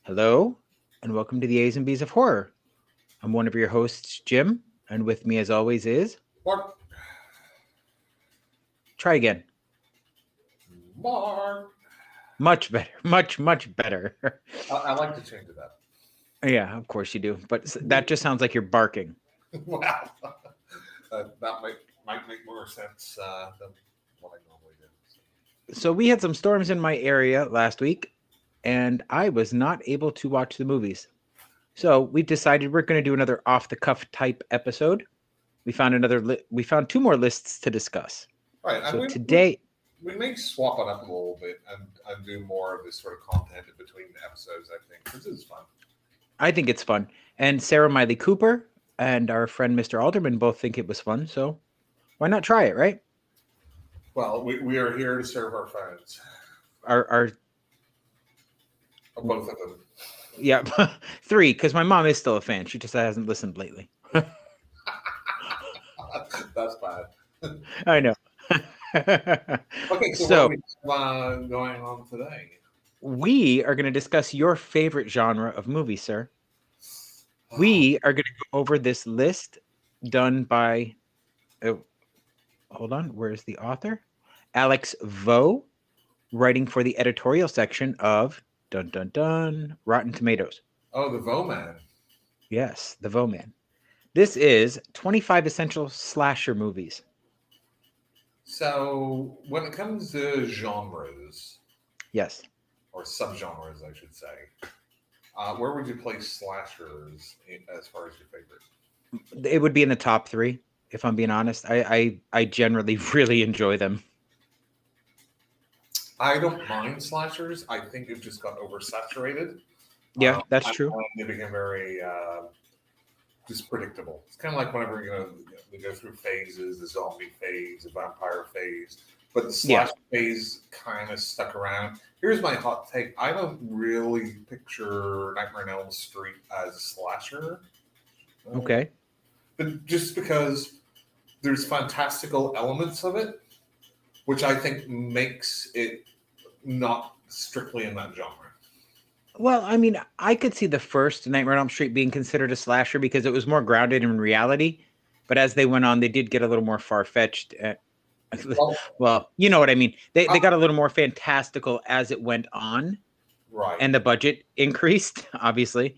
Hello, and welcome to the A's and B's of Horror. I'm one of your hosts, Jim, and with me, as always, is. What? Try again. Mark. Much better. Much better. I like to change it up. Yeah, of course you do. But that just sounds like you're barking. Wow. That might make more sense than what I normally do. So we had some storms in my area last week, and I was not able to watch the movies. So we decided we're going to do another off-the-cuff type episode. We found two more lists to discuss. Right. So And today, we may swap it up a little bit and do more of this sort of content in between the episodes, I think. This is fun. I think it's fun. And Sarah Miley Cooper and our friend Mr. Alderman both think it was fun. So why not try it, right? Well, we are here to serve our friends. Our Both of them. Yeah, three, because my mom is still a fan. She just hasn't listened lately. That's bad. I know. Okay, so what do we have going on today? We are going to discuss your favorite genre of movies, sir. We are going to go over this list done by, hold on, where's the author? Alex Vo, writing for the editorial section of Dun Dun Dun, Rotten Tomatoes. Oh, the Vo Man. Yes, the Vo Man. This is 25 essential slasher movies. So when it comes to genres, Yes, or subgenres, I should say, where would you place slashers as far as your favorite? it would be in the top three, if I'm being honest. I generally really enjoy them. I don't mind slashers. I think it just got oversaturated. Yeah, that's true. They became very just predictable. It's kind of like whenever we go through phases, the zombie phase, the vampire phase, but the slasher phase kind of stuck around. Here's my hot take: I don't really picture Nightmare on Elm Street as a slasher. Okay. But just because there's fantastical elements of it, which I think makes it not strictly in that genre. Well, I mean, I could see the first Nightmare on Elm Street being considered a slasher because it was more grounded in reality. But as they went on, they did get a little more far-fetched. Well, you know what I mean. They got a little more fantastical as it went on. Right. And the budget increased, obviously.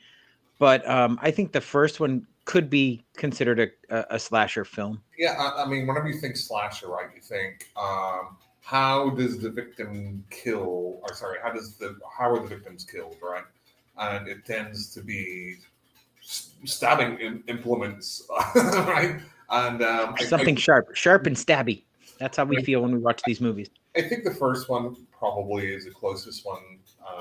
But I think the first one could be considered a slasher film. Yeah, I mean, whenever you think slasher, right, you think how does the victim kill? Or sorry, how are the victims killed, right? And it tends to be stabbing implements, right? And something sharp and stabby. That's how we feel when we watch these movies. I think the first one probably is the closest one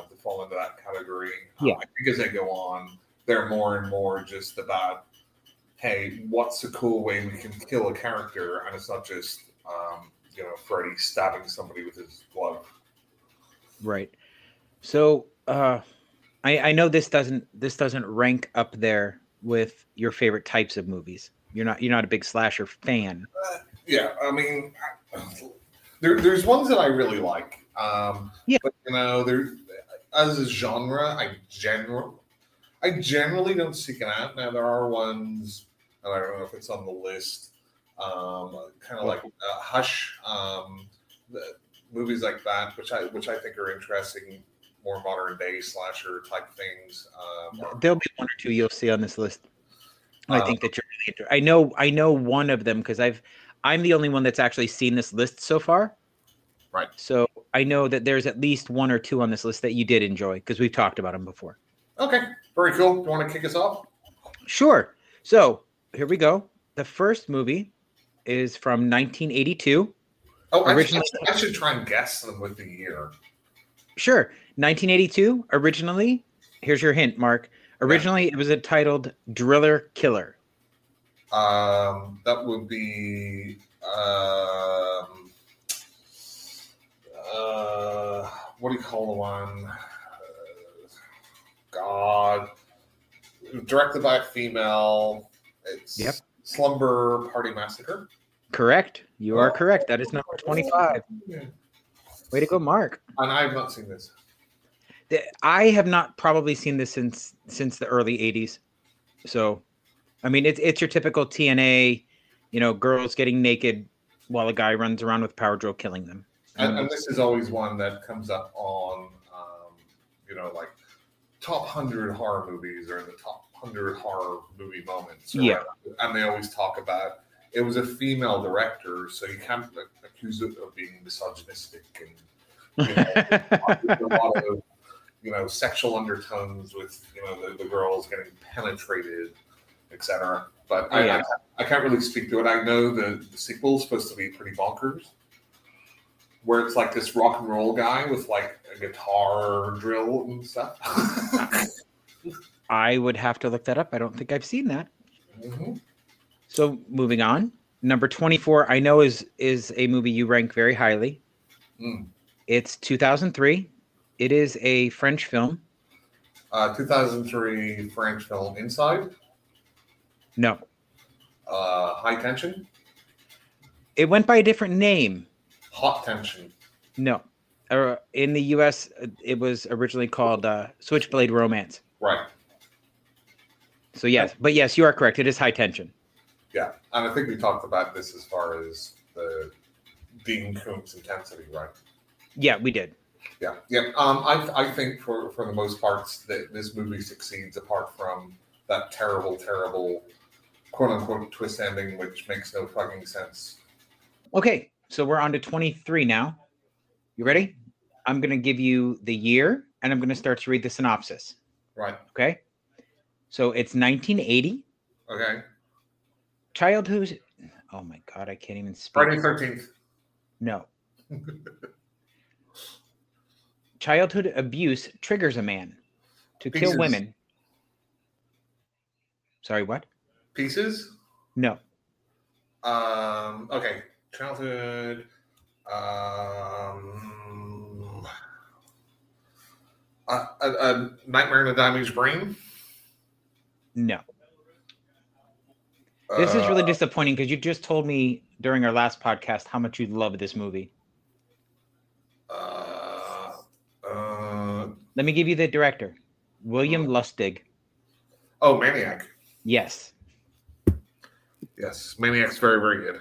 to fall into that category. Yeah. I think as they go on, they're more and more just about, hey, what's a cool way we can kill a character? And it's not just, Freddy stabbing somebody with his glove. Right. So I know this doesn't rank up there with your favorite types of movies. You're not a big slasher fan. Yeah, I mean, there's ones that I really like. But there as a genre, I generally don't seek it out. Now there are ones, and I don't know if it's on the list, kind of like Hush, movies like that, which I think are interesting, more modern day slasher type things. There'll be one or two you'll see on this list. I think that you're really into. I know one of them because I'm the only one that's actually seen this list so far. Right. So I know that there's at least one or two on this list that you did enjoy because we've talked about them before. Okay, very cool. Do you want to kick us off? Sure. So here we go. The first movie is from 1982. Oh, originally, I should try and guess them with the year. Sure. 1982, originally, here's your hint, Mark. Originally, It was titled Driller Killer. That would be what do you call the one? God. Directed by a female. It's Slumber Party Massacre. Correct. You are correct. That is number 25. Way to go, Mark. And I have not seen this. I have not probably seen this since the early 80s. So, I mean, it's your typical TNA, girls getting naked while a guy runs around with power drill killing them. And this is always one that comes up on, like top 100 horror movies or the top 100 horror movie moments. Yeah. And they always talk about it was a female director, so you can't accuse it of being misogynistic and a lot of sexual undertones with the girls getting penetrated, etc. But I can't really speak to it. I know the sequel's supposed to be pretty bonkers, where it's like this rock and roll guy with like a guitar drill and stuff. I would have to look that up. I don't think I've seen that. Mm-hmm. So moving on, number 24, I know is a movie you rank very highly. It's 2003. It is a French film. 2003 French film, Inside? No. High Tension? It went by a different name. Hot Tension? No. In the U.S., it was originally called Switchblade Romance. Right. So yes, but yes, you are correct. It is High Tension. Yeah, and I think we talked about this as far as the Dean Koontz intensity, right? Yeah, we did. Yeah. I think for the most parts that this movie succeeds, apart from that terrible, quote unquote twist ending, which makes no fucking sense. Okay, so we're on to 23 now. You ready? I'm going to give you the year, and I'm going to start to read the synopsis. Right. Okay. So it's 1980. Okay. Childhood. Oh my God, I can't even speak. Friday 13th. No. Childhood abuse triggers a man to kill women. Sorry, what? Pieces? No. Okay. Childhood. A Nightmare in a Diamond's Brain? No. This is really disappointing because you just told me during our last podcast how much you love this movie. Let me give you the director, William Lustig. Oh, Maniac. Yes. Yes, Maniac's very, very good.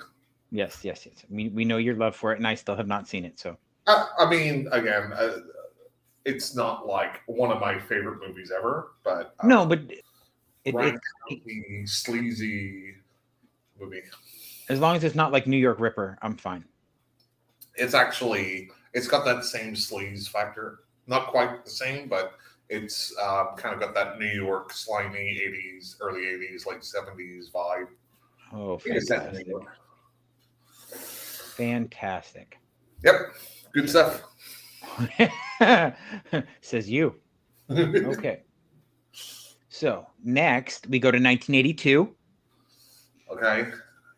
Yes. We know your love for it, and I still have not seen it. So. I mean, again, it's not like one of my favorite movies ever, but no, but it's a sleazy movie. As long as it's not like New York Ripper, I'm fine. It's got that same sleaze factor. Not quite the same, but it's kind of got that New York slimy 80s, early 80s, late 70s vibe. Oh, fantastic. Fantastic. Yep. Good stuff. Says you. Okay. So next we go to 1982. Okay.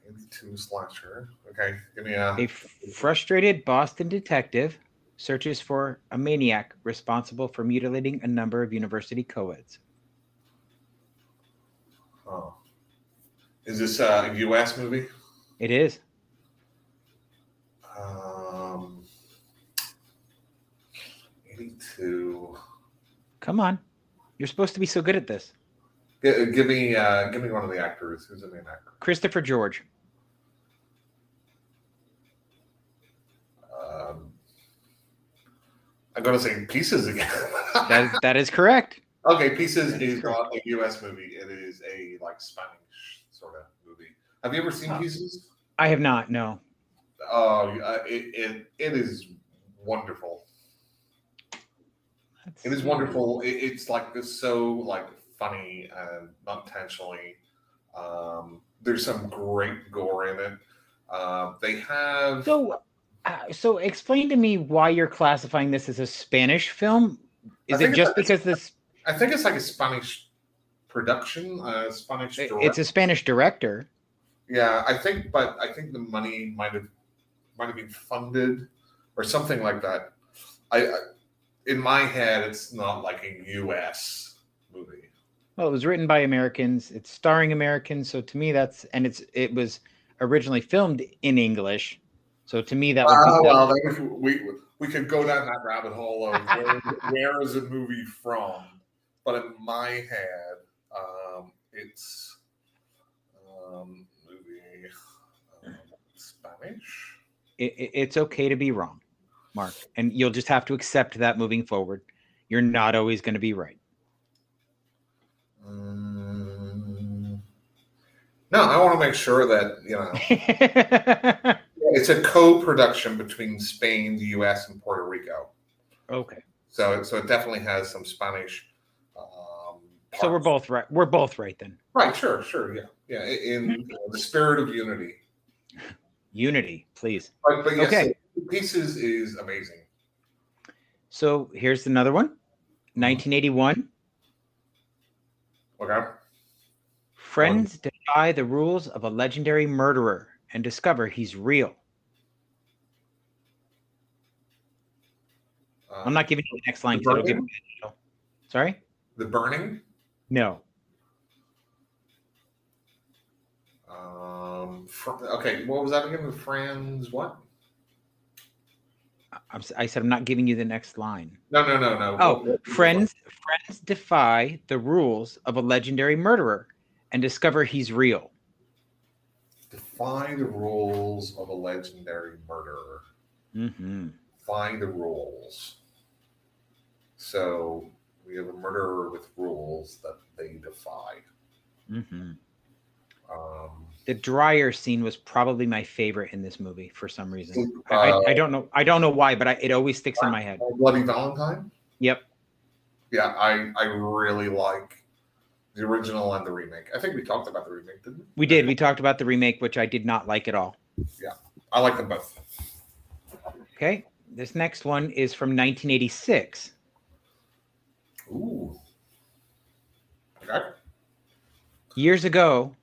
82 slasher. Okay. Give me a frustrated Boston detective searches for a maniac responsible for mutilating a number of university co-eds. Oh. Is this a U.S. movie? It is. 82. Come on. You're supposed to be so good at this. Give me one of the actors. Who's the main actor? Christopher George. I'm going to say Pieces again. that is correct. Okay, Pieces is not a U.S. movie. It is a Spanish sort of movie. Have you ever seen Pieces? I have not. No. It is wonderful. It is wonderful. It's so funny and not intentionally. There's some great gore in it. They have so explain to me why you're classifying this as a Spanish film. Is it just because this? I think it's like a Spanish production, Spanish. It's a Spanish director. Yeah, I think the money might have been funded or something like that. In my head, it's not like a U.S. movie. Well, it was written by Americans. It's starring Americans, so to me, it was originally filmed in English. So to me, that would we could go down that rabbit hole of where is a movie from, but in my head, it's movie Spanish. It's okay to be wrong, Mark, and you'll just have to accept that moving forward. You're not always going to be right. No, I want to make sure that, it's a co-production between Spain, the U.S., and Puerto Rico. Okay. So it definitely has some Spanish. So we're both right. We're both right then. Right. Sure. Yeah. In the spirit of unity. Unity, please. But yes, okay. Pieces is amazing. So here's another one. 1981. Okay. Friends defy the rules of a legendary murderer and discover he's real. I'm not giving you the next line because it'll give me a title. Sorry? The Burning? No. Okay, what was that again? The Friends what? I said I'm not giving you the next line. No. Oh, friends defy the rules of a legendary murderer and discover he's real. Defy the rules of a legendary murderer. Mm-hmm. Defy the rules. So we have a murderer with rules that they defy. Mm-hmm. The dryer scene was probably my favorite in this movie for some reason. I don't know. I don't know why, but it always sticks in my head. Bloody Valentine? Yep. Yeah, I really like the original and the remake. I think we talked about the remake, didn't we? We did. We talked about the remake, which I did not like at all. Yeah, I like them both. Okay. This next one is from 1986. Ooh. Okay. Years ago,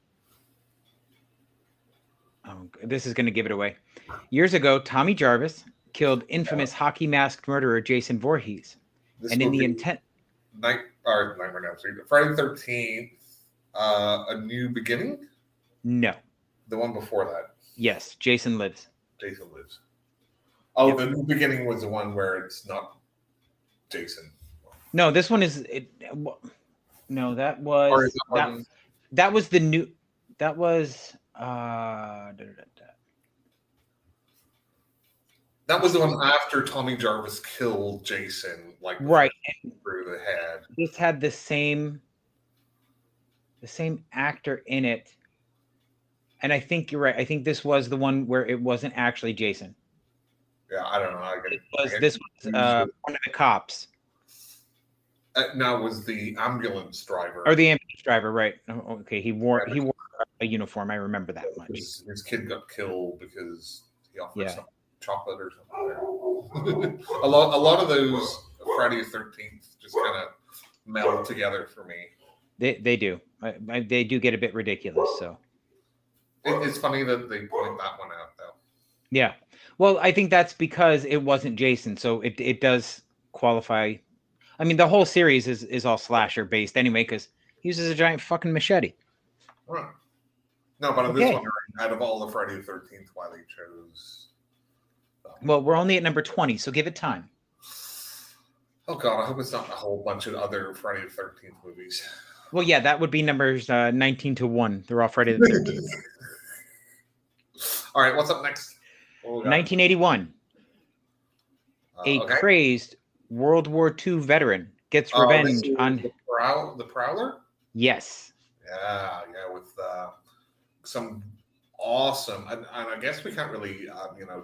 this is going to give it away. Years ago, Tommy Jarvis killed infamous hockey masked murderer Jason Voorhees. And in the intent... Nightmare on Elm Street. Friday the 13th, A New Beginning? No. The one before that? Yes, Jason Lives. Jason Lives. Oh, yep. The New Beginning was the one where it's not Jason. No, this one is... No, that was... That was the new... That was... That was the one after Tommy Jarvis killed Jason, like right through the head. This had the same actor in it, and I think you're right. I think this was the one where it wasn't actually Jason. Yeah, I don't know. This was one of the cops. No, it was the ambulance driver. Or the ambulance driver, right? Okay, he wore a uniform. I remember that much. His kid got killed because he offered some chocolate or something. a lot of those Friday the 13th just kind of meld together for me. They do. They do get a bit ridiculous. So it's funny that they point that one out, though. Yeah. Well, I think that's because it wasn't Jason, so it does qualify. I mean, the whole series is all slasher based anyway because he uses a giant fucking machete. Right. No, but this one, out of all the Friday the 13th, why they chose. Well, we're only at number 20, so give it time. Oh God, I hope it's not a whole bunch of other Friday the 13th movies. Well, yeah, that would be numbers 19 to 1. They're all Friday the 13th. All right, what's up next? 1981. A crazed World War II veteran gets revenge on the Prowler. Yes. Yeah, with some awesome, and I guess we can't really,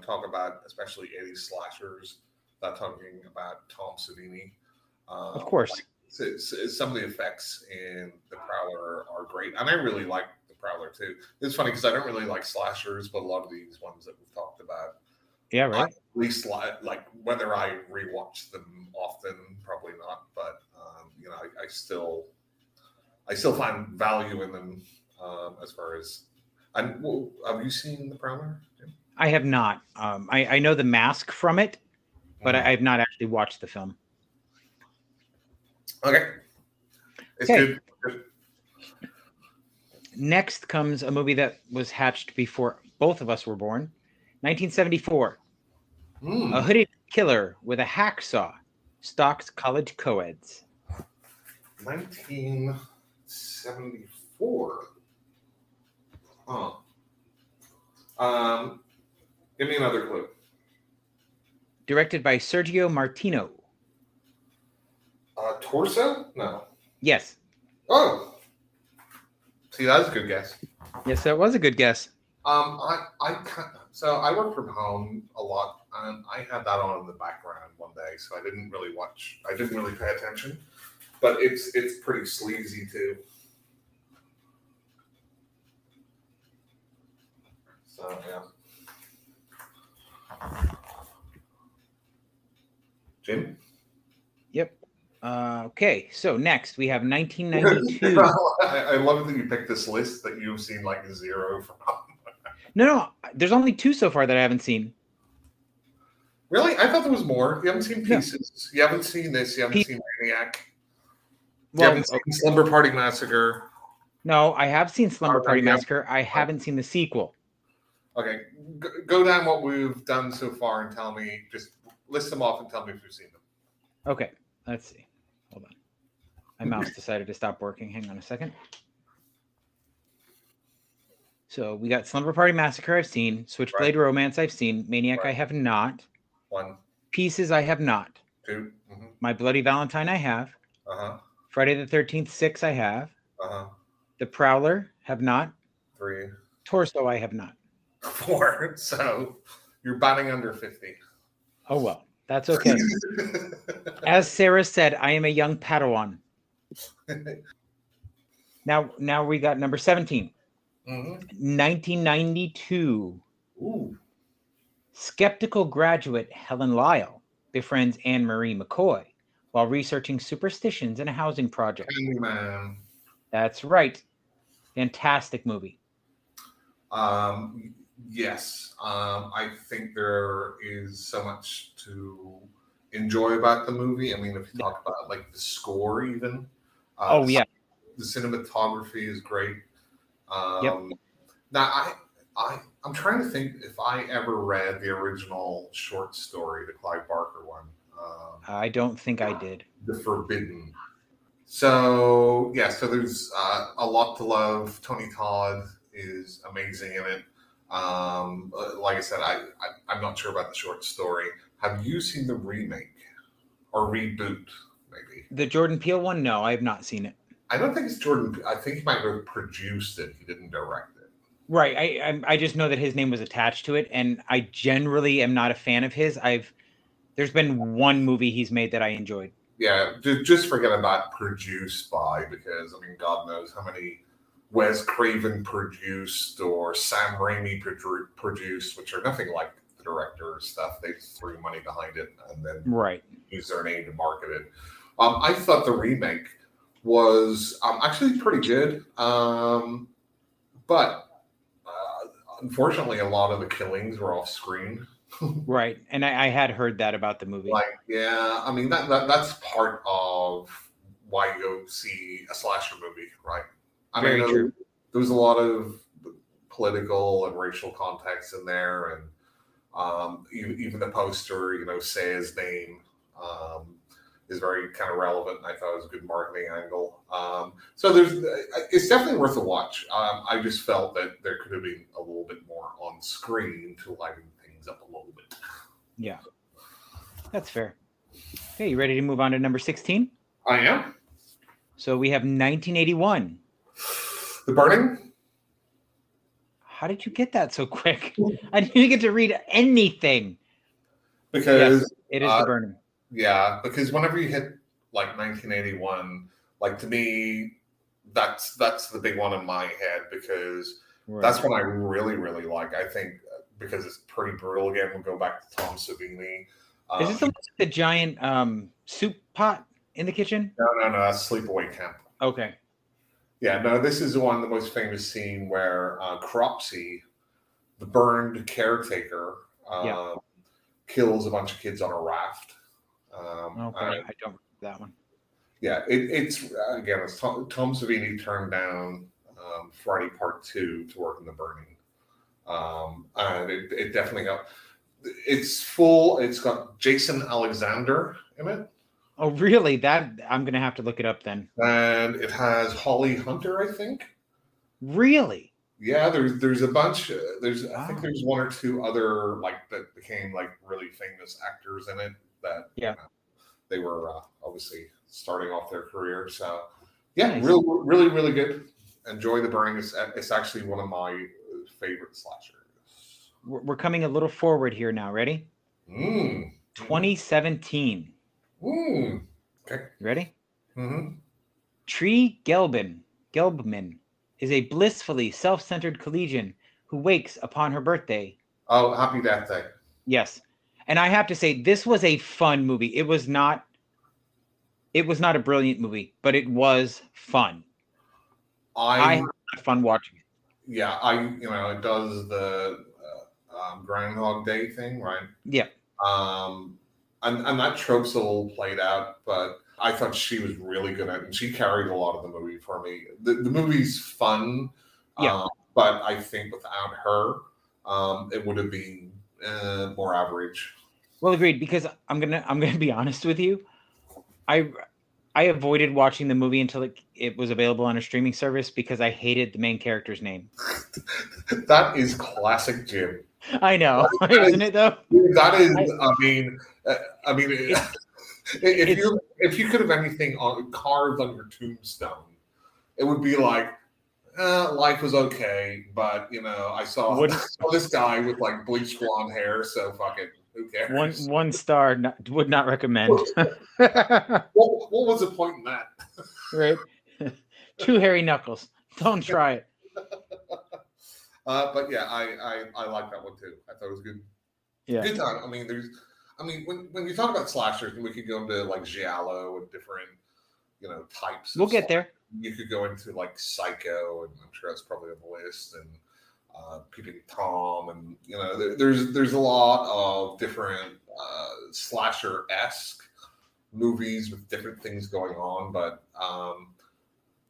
talk about especially 80s slashers without talking about Tom Savini. Of course. Some of the effects in the Prowler are great, and I really like the Prowler too. It's funny because I don't really like slashers, but a lot of these ones that we've talked about. Yeah, right. At least like whether I rewatch them often, probably not. But I still find value in them as far as. And have you seen The Prowler? Jim? I have not. I know the mask from it, but I have not actually watched the film. Okay, it's good. Next comes a movie that was hatched before both of us were born, 1974. A hooded killer with a hacksaw stalks college co-eds. 1974. Huh. Give me another clue. Directed by Sergio Martino. Torso? No. Yes. Oh. See, that was a good guess. Yes, that was a good guess. So I work from home a lot, and I had that on in the background one day, so I didn't really watch. I didn't really pay attention, but it's pretty sleazy too. So yeah. Jim? Yep. Okay, so next we have 1992. I love that you picked this list that you've seen like 0 from. No, there's only 2 so far that I haven't seen. Really? I thought there was more. You haven't seen Pieces. You haven't seen this. You haven't seen Maniac. You haven't seen Slumber Party Massacre. No, I have seen Slumber Party Massacre. I haven't seen the sequel. Okay, go down what we've done so far and tell me. Just list them off and tell me if you've seen them. Okay, let's see. Hold on. My mouse decided to stop working. Hang on a second. So we got Slumber Party Massacre I've seen. Switchblade Romance I've seen. Maniac I have not. 1. Pieces I have not. 2. My Bloody Valentine I have. Uh-huh. Friday the 13th 6 I have. Uh-huh. The Prowler have not. 3. Torso I have not. 4. So you're batting under 50. Oh well, that's okay. As Sarah said, I am a young Padawan. Now we got number 17. 1992. Ooh. Skeptical graduate Helen Lyle befriends Anne Marie McCoy while researching superstitions in a housing project. Candyman. That's right. Fantastic movie. Yes. I think there is so much to enjoy about the movie. I mean, if you talk about like the score, even. The cinematography is great. Now, I'm trying to think if I ever read the original short story, the Clive Barker one. I don't think I did. The Forbidden. So there's a lot to love. Tony Todd is amazing in it. Like I said, I'm not sure about the short story. Have you seen the remake or reboot? Maybe the Jordan Peele one. No, I have not seen it. I don't think it's Jordan. I think he might have produced it. He didn't direct it. Right. I just know that his name was attached to it, and I generally am not a fan of his. There's been one movie he's made that I enjoyed. Yeah, just forget about produced by, because I mean, God knows how many Wes Craven produced or Sam Raimi produced, which are nothing like the director's stuff. They threw money behind it and then use their name to market it. I thought the remake was actually pretty good, but unfortunately, a lot of the killings were off screen. Right, and I had heard that about the movie. I mean that's part of why you go see a slasher movie, right? Very true. There was a lot of political and racial context in there, and even the poster, say his name is very kind of relevant. I thought it was a good marketing angle. So it's definitely worth a watch. I just felt that there could have been a little bit more on screen to lighten things up a little bit. Yeah, that's fair. Okay, you ready to move on to number 16? I am. So we have 1981. The Burning? How did you get that so quick? I didn't even get to read anything. Because yes, it is The Burning. Yeah, because whenever you hit like 1981, like to me, that's the big one in my head, because that's one I really, really like. I think because it's pretty brutal. Again, we'll go back to Tom Savini. Is this the giant soup pot in the kitchen? No, that's Sleepaway Camp. Okay. Yeah, no, this is the most famous scene where Cropsey, the burned caretaker, kills a bunch of kids on a raft. Okay, I don't remember that one. Yeah, it's Tom Savini turned down Friday Part 2 to work in The Burning, and it definitely helped. It's full. It's got Jason Alexander in it. Oh, really? That I'm gonna have to look it up then. And it has Holly Hunter, I think. Really? Yeah, there's a bunch. I think Wow. there's one or two other like that became like really famous actors in it that Yeah. they were obviously starting off their career. So yeah, Nice. really good. Enjoy the Burning. It's actually one of my favorite slashers. We're coming a little forward here now. Ready? Mm. 2017. Mm. Okay. Ready? Mm-hmm. Tree Gelbman is a blissfully self-centered collegian who wakes upon her birthday. Oh, Happy Death Day. Yes. And I have to say, this was a fun movie. It was not a brilliant movie, but it was fun. I had fun watching it. Yeah, it does the Groundhog Day thing, right? Yeah. And that trope's a little played out, but I thought she was really good at it, and she carried a lot of the movie for me. The movie's fun, Yeah. but I think without her, it would have been more average. Well, agreed. Because I'm gonna be honest with you, I avoided watching the movie until it was available on a streaming service because I hated the main character's name. That is classic Jim. I know, isn't it though? That is. If you could have anything carved on your tombstone, it would be like, life was okay, but I saw this guy with like bleached blonde hair, so fuck it, who cares? One star, would not recommend. What was the point in that? Right? Two hairy knuckles. Don't try it. But yeah, I like that one too. I thought it was good. Yeah. Good time. When you talk about slashers, we could go into like giallo and different, types. We'll get there. You could go into like Psycho, and I'm sure that's probably on the list, and Peeping Tom, and there's a lot of different slasher-esque movies with different things going on. But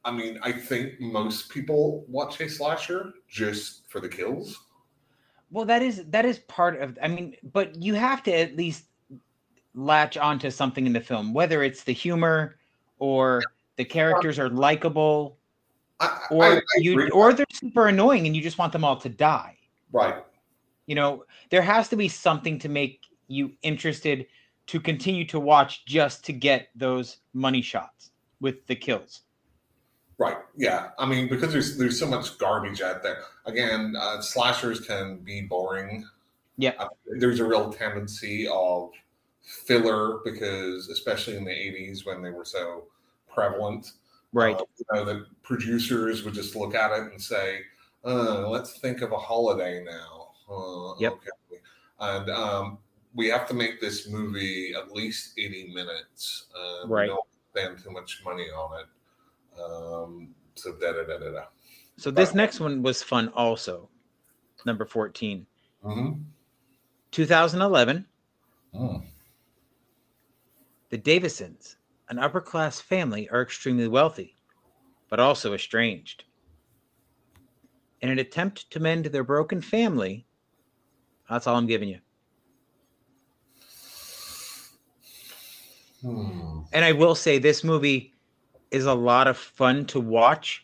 I think most people watch a slasher just for the kills. Well, that is part of. But you have to at least latch onto something in the film, whether it's the humor or the characters are likable, or they're super annoying and you just want them all to die. Right. There has to be something to make you interested to continue to watch just to get those money shots with the kills. Right. Yeah. Because there's so much garbage out there. Again, slashers can be boring. Yeah. There's a real tendency of filler because, especially in the 80s when they were so prevalent, right? The producers would just look at it and say, "Let's think of a holiday now." Yep. Okay. And we have to make this movie at least 80 minutes. Right. We don't spend too much money on it. So this next one was fun also. Number 14. 2011. The Davisons, an upper-class family, are extremely wealthy, but also estranged. In an attempt to mend their broken family, that's all I'm giving you. And I will say this movie is a lot of fun to watch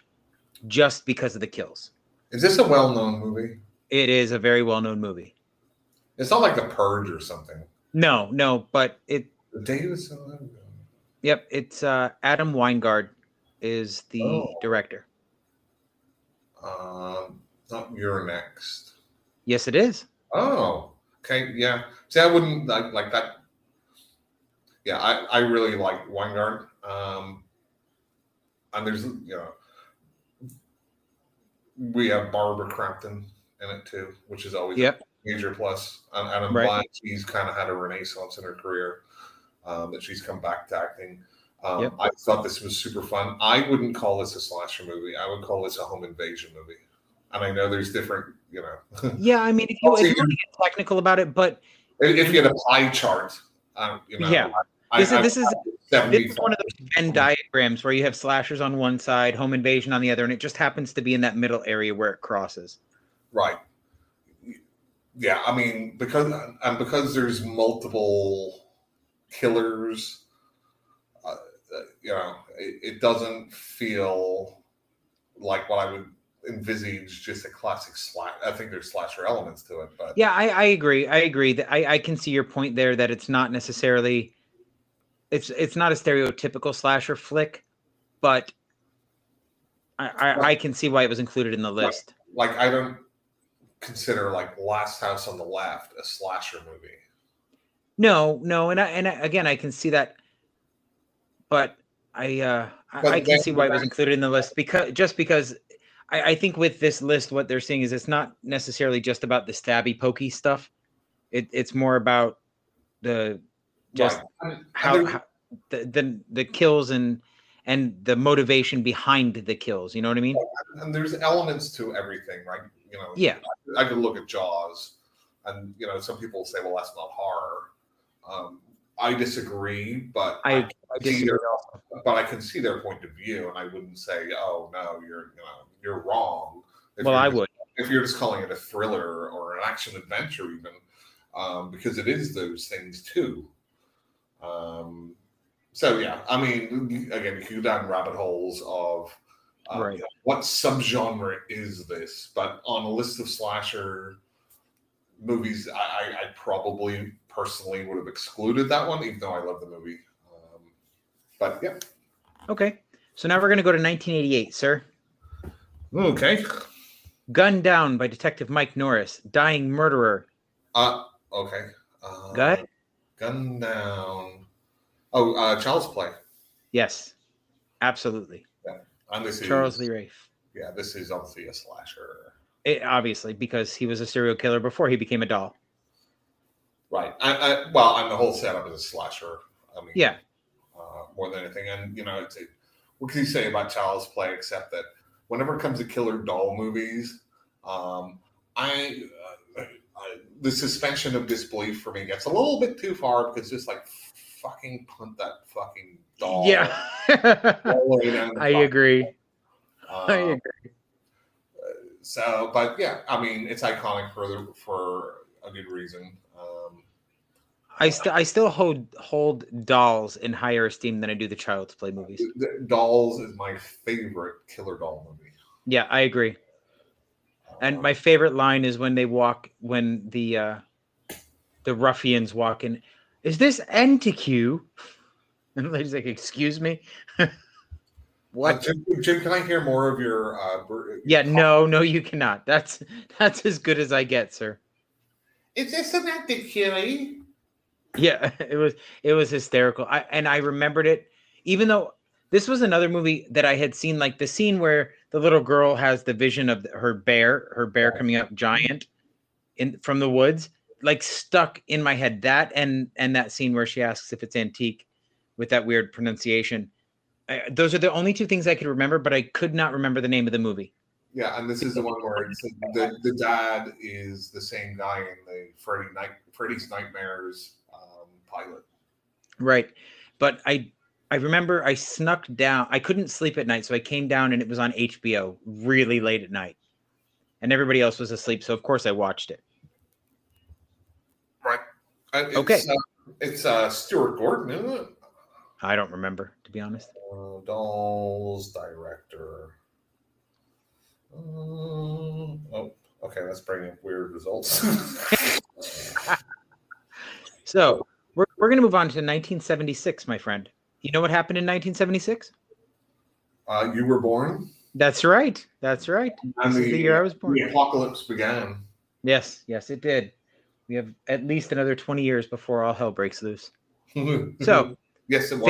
just because of the kills. Is this a well-known movie? It is a very well-known movie. It's not like The Purge or something. No, but it... Davison? Yep, it's Adam Weingart is the director. Not You're Next. Yes, it is. Oh, okay, yeah. See, I wouldn't like that. Yeah, I really like Weingart. And there's, we have Barbara Crampton in it too, which is always a major plus. And I'm glad she's kind of had a renaissance in her career, that she's come back to acting. I thought this was super fun. I wouldn't call this a slasher movie. I would call this a home invasion movie. And I know there's different, Yeah, if you want to get technical about it, but if you had a pie chart, This is one of those Venn diagrams where you have slashers on one side, home invasion on the other, and it just happens to be in that middle area where it crosses. Right. Yeah, I mean, because there's multiple killers, it doesn't feel like what I would envisage just a classic slash. I think there's slasher elements to it, but Yeah, I agree. I agree that I can see your point there that it's not necessarily it's not a stereotypical slasher flick, but I can see why it was included in the list. like I don't consider like Last House on the Left a slasher movie. No, and again I can see that, but I can see why it was included in the list because I think with this list what they're seeing is it's not necessarily just about the stabby pokey stuff. It's more about the just how the kills and the motivation behind the kills. You know what I mean? And there's elements to everything, right? Yeah. I could look at Jaws, and some people say, "Well, that's not horror." I disagree, but I disagree also. But I can see their point of view, and I wouldn't say, "Oh no, you're wrong." I would if you're just calling it a thriller or an action adventure, even because it is those things too. So yeah, I mean, again, you can go down rabbit holes of right. What subgenre is this? But on a list of slasher movies, I probably personally would have excluded that one, even though I love the movie. But yeah. Okay, so now we're going to go to 1988, sir. Okay. Gunned Down by Detective Mike Norris, Dying Murderer. Okay. Go ahead. Gunned Down. Oh, Child's Play. Yes, absolutely. Yeah. And this Charles Lee Rafe. Yeah, this is obviously a slasher. Obviously, because he was a serial killer before he became a doll. Right. Well, and the whole setup is a slasher. I mean, yeah. More than anything, and what can you say about Child's Play except that whenever it comes to killer doll movies, the suspension of disbelief for me gets a little bit too far because just like fucking punt that fucking doll. Yeah. I agree. I agree. So, but yeah, I mean, it's iconic for a good reason. I still hold Dolls in higher esteem than I do the Child's Play movies. Dolls is my favorite killer doll movie. Yeah, I agree. And my favorite line is when the ruffians walk in. Is this Enticue? And they're like, "Excuse me." What? Jim, can I hear more of your? Yeah, no, you cannot. That's as good as I get, sir. Is this an Enticue? Yeah, it was hysterical. I remembered it, even though this was another movie that I had seen, like the scene where the little girl has the vision of her bear coming up giant from the woods, like stuck in my head. That and that scene where she asks if it's antique with that weird pronunciation. Those are the only two things I could remember, but I could not remember the name of the movie. Yeah, and this is the one where the dad is the same guy in the Freddy's Nightmares pilot. Right. But I remember I snuck down. I couldn't sleep at night, so I came down and it was on HBO really late at night. And everybody else was asleep, so of course I watched it. Right. Okay. It's Stuart Gordon, isn't it? I don't remember, to be honest. Dolls director. Okay, let's bring up weird results. So we're going to move on to 1976, my friend. You know what happened in 1976? You were born? That's right. That's right. And this is the year I was born. The apocalypse began. Yes, it did. We have at least another 20 years before all hell breaks loose. So, yes, it was.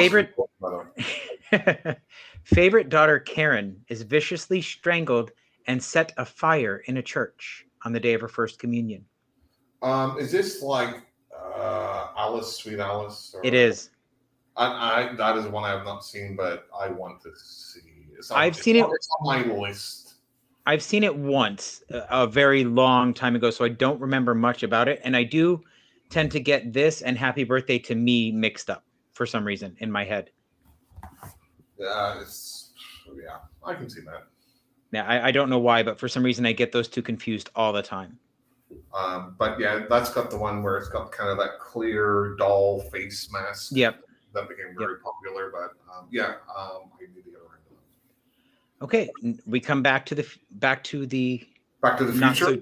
Favorite daughter Karen is viciously strangled and set afire in a church on the day of her first communion. Is this like Alice, Sweet Alice? It is. That is one I have not seen, but I want to see. I've seen it. It's on my list. I've seen it once, a very long time ago, so I don't remember much about it. And I do tend to get this and Happy Birthday to Me mixed up for some reason in my head. Yeah, I can see that. Yeah, I don't know why, but for some reason I get those two confused all the time. But yeah, that's got the one where it's got kind of that clear doll face mask. Yep. That became very popular. But I need to get around to that. Okay, we come back to the Back to the not Future.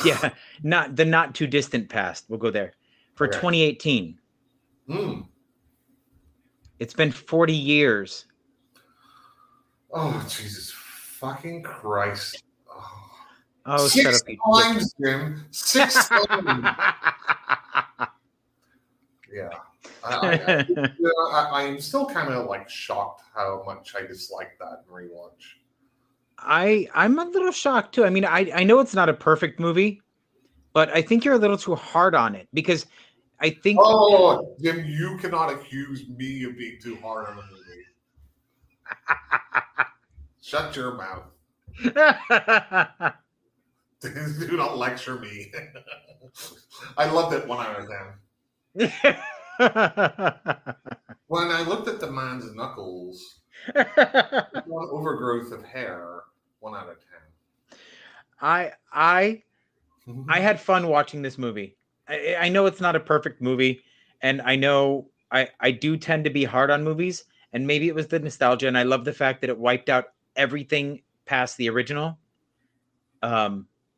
so not too distant past. We'll go there for 2018. It's been 40 years. Oh, Jesus fucking Christ. Oh, six times, Jim. 6 times. Yeah. I'm still kind of like shocked how much I dislike that rewatch. I'm a little shocked too. I mean, I know it's not a perfect movie, but I think you're a little too hard on it because I think. Oh, Jim, you cannot accuse me of being too hard on a movie. Shut your mouth. Do not lecture me. I loved it 1 out of 10. When I looked at the man's knuckles, one overgrowth of hair, 1 out of 10. I had fun watching this movie. I know it's not a perfect movie, and I know I do tend to be hard on movies, and maybe it was the nostalgia, and I love the fact that it wiped out everything past the original.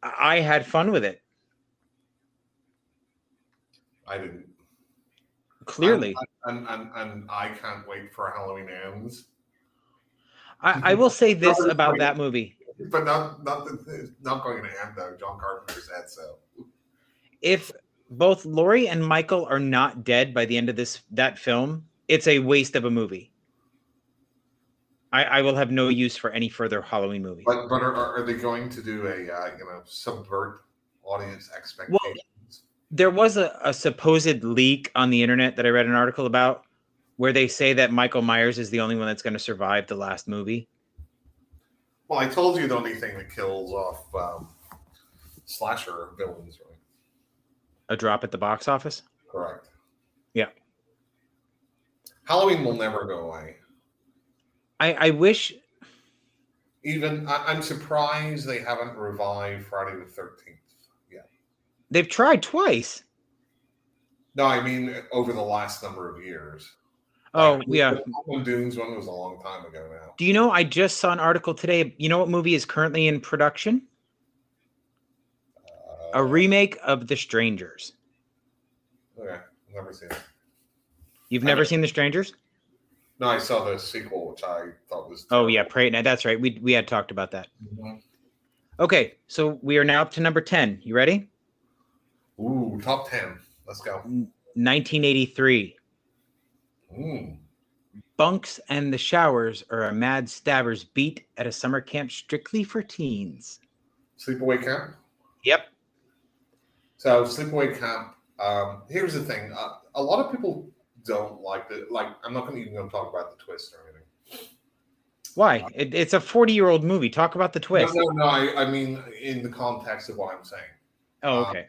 I had fun with it. I didn't. Clearly. And I can't wait for Halloween Ends. I will say this about that movie. But not going to end though. John Carpenter said so. If both Laurie and Michael are not dead by the end of that film, it's a waste of a movie. I will have no use for any further Halloween movies. But are they going to do a subvert audience expectations? Well, there was a supposed leak on the internet that I read an article about where they say that Michael Myers is the only one that's going to survive the last movie. Well, I told you the only thing that kills off slasher villains, right? A drop at the box office? Correct. Yeah. Halloween will never go away. I wish. Even I'm surprised they haven't revived Friday the 13th yet. They've tried twice. No, I mean over the last number of years. Oh, yeah. Doom's one was a long time ago now. Do you know, I just saw an article today. You know what movie is currently in production? A remake of The Strangers. Okay, never seen it. You've never seen The Strangers? No, I saw the sequel, which I thought was terrible. Oh, yeah, Pray Night. That's right. We had talked about that. Mm-hmm. Okay, so we are now up to number 10. You ready? Ooh, top 10. Let's go. 1983. Bunks and the Showers are a mad stabber's beat at a summer camp strictly for teens. Sleepaway Camp? Yep. So Sleepaway Camp, here's the thing. A lot of people don't like it. Like, I'm not even going to talk about the twist or anything. Why? It's a 40-year-old movie. Talk about the twist. No. I mean, in the context of what I'm saying. Oh, okay.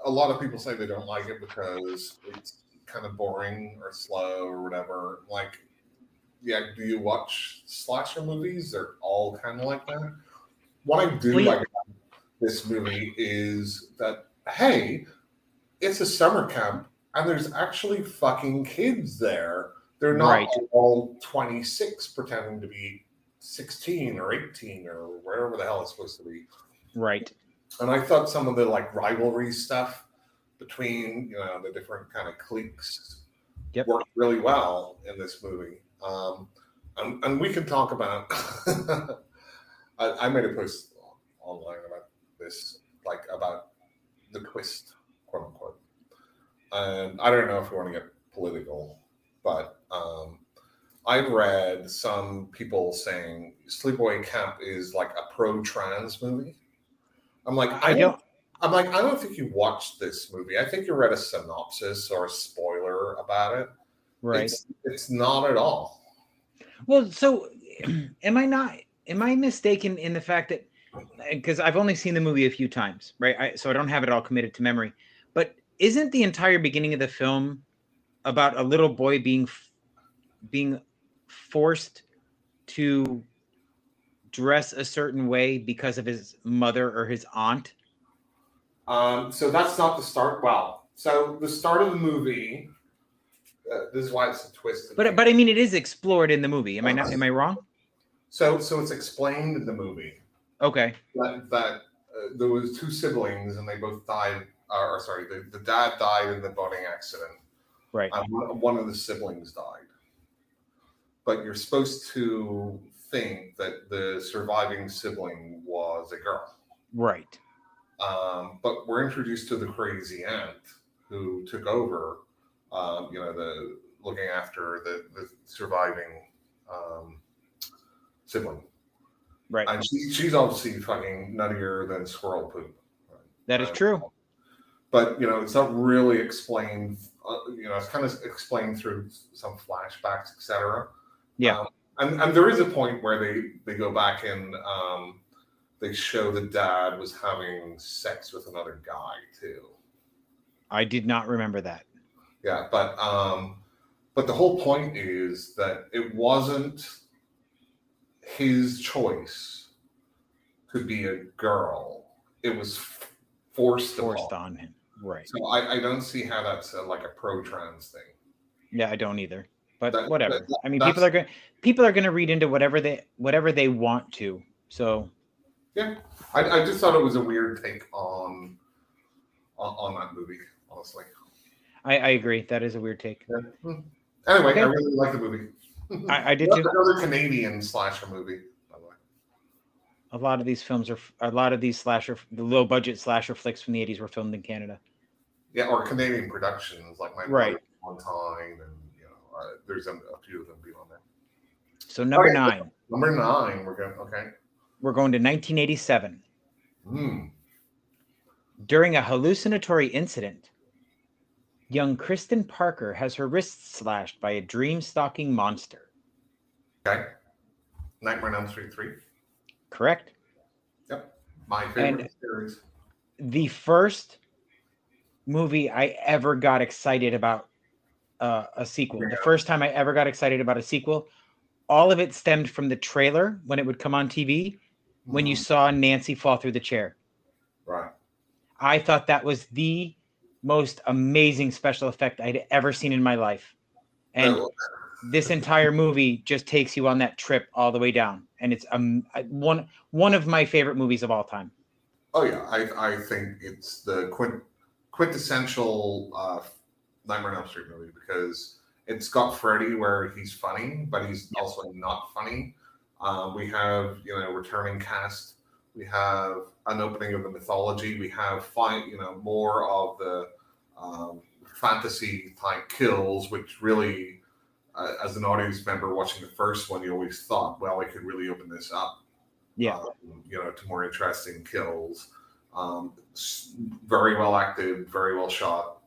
A lot of people say they don't like it because it's kind of boring or slow or whatever. Like, yeah, do you watch slasher movies? They're all kind of like that. What I do like about this movie is that, hey, it's a summer camp and there's actually fucking kids there. They're not all 26 pretending to be 16 or 18 or wherever the hell it's supposed to be. Right. And I thought some of the like rivalry stuff between the different kind of cliques worked really well in this movie. And we can talk about. I made a post online about this, like about the twist, quote unquote. And I don't know if we want to get political, but I've read some people saying Sleepaway Camp is like a pro-trans movie. I'm like, I don't think you watched this movie. I think you read a synopsis or a spoiler about it. Right. It's not at all. Well, so am I mistaken in the fact that, because I've only seen the movie a few times, right? So I don't have it all committed to memory, but isn't the entire beginning of the film about a little boy being forced to dress a certain way because of his mother or his aunt? So that's not the start. Well, so the start of the movie. This is why it's a twist. But I mean, it is explored in the movie. Am I wrong? So it's explained in the movie. Okay. That there was two siblings and they both died. Or sorry, the dad died in the boating accident. Right. One of the siblings died. But you're supposed to think that the surviving sibling was a girl. Right. But we're introduced to the crazy aunt who took over, the looking after the surviving sibling. Right. And she's obviously fucking nuttier than squirrel poop. Right? That is true. But, it's not really explained. It's kind of explained through some flashbacks, etc. Yeah. And there is a point where they go back and they show the dad was having sex with another guy too. I did not remember that. Yeah, but the whole point is that it wasn't his choice to be a girl. It was forced on him. Right. So I don't see how that's like a pro-trans thing. Yeah, I don't either. But whatever. I mean, people are going to read into whatever they want to. So yeah, I just thought it was a weird take on that movie, honestly. I agree. That is a weird take. Yeah. Anyway, okay. I really like the movie. I did too. Another Canadian slasher movie, by the way. A lot of these films the low budget slasher flicks from the 80s were filmed in Canada. Yeah, or Canadian productions like My right. One Time, and there's a few of them beyond that. So number 9. Number 9, we're going. Okay. We're going to 1987. Mm. During a hallucinatory incident, young Kristen Parker has her wrists slashed by a dream-stalking monster. Okay. Nightmare on Elm Street 3. Correct. Yep. My favorite series. The first movie I ever got excited about a sequel. Yeah. The first time I ever got excited about a sequel, all of it stemmed from the trailer when it would come on TV, when you saw Nancy fall through the chair. Right. I thought that was the most amazing special effect I'd ever seen in my life. And this entire movie just takes you on that trip all the way down. And it's one of my favorite movies of all time. Oh, yeah. I think it's the quintessential Nightmare on Elm Street movie because it's got Freddy where he's funny, but he's also not funny. We have, returning cast. We have an opening of the mythology. We have more of the fantasy type kills, which really, as an audience member watching the first one, you always thought, well, I could really open this up. Yeah. To more interesting kills. Very well acted, very well shot.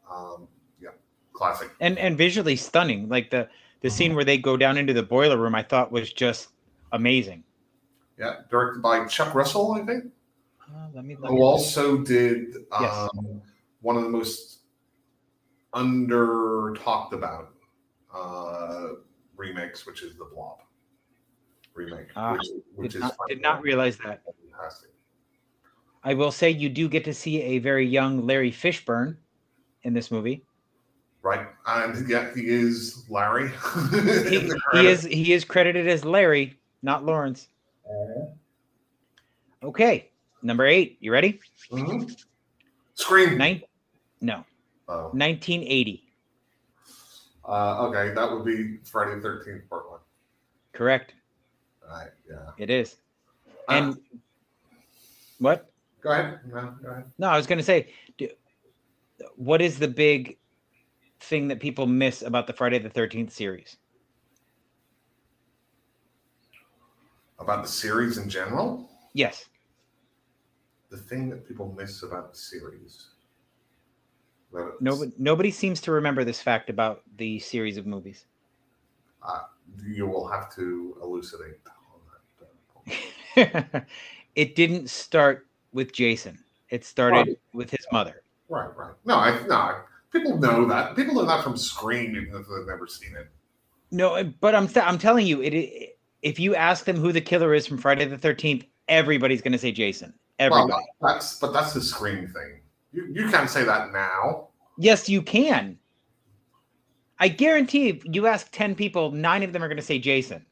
Classic. And visually stunning. Like the scene where they go down into the boiler room, I thought was just amazing. Yeah, directed by Chuck Russell, I think. Who also did one of the most under talked about remakes, which is the Blob remake. Which did not realize that. Fantastic. I will say you do get to see a very young Larry Fishburne in this movie. Right, and yeah, he is Larry. he is credited as Larry, not Lawrence. Okay, number 8. You ready? Mm-hmm. Scream. No. 1980. Okay, that would be Friday the 13th Part 1. Correct. Right. Yeah. It is. And what? Go ahead. No, go ahead. No, I was going to say, what is the big thing that people miss about the Friday the 13th series? About the series in general? Yes. The thing that people miss about the series. Nobody seems to remember this fact about the series of movies. You will have to elucidate on that. It didn't start with Jason. It started with his mother. Right. No. People know that. People know that from Scream, even if they've never seen it. No, but I'm telling you, if you ask them who the killer is from Friday the 13th, everybody's going to say Jason. Everybody. Well, that's the Scream thing. You can't say that now. Yes, you can. I guarantee if you ask 10 people, 9 of them are going to say Jason.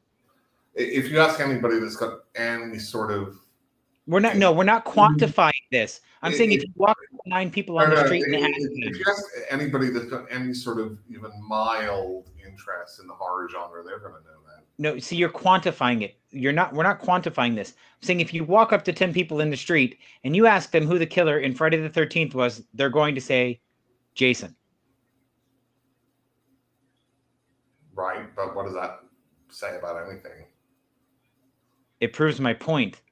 If you ask anybody that's got any sort of... We're not quantifying this. I'm saying if you walk 9 people on the street and ask them. If you ask anybody that's got any sort of even mild interest in the horror genre, they're going to know that. No, see, you're quantifying it. We're not quantifying this. I'm saying if you walk up to 10 people in the street and you ask them who the killer in Friday the 13th was, they're going to say Jason. Right, but what does that say about anything? It proves my point.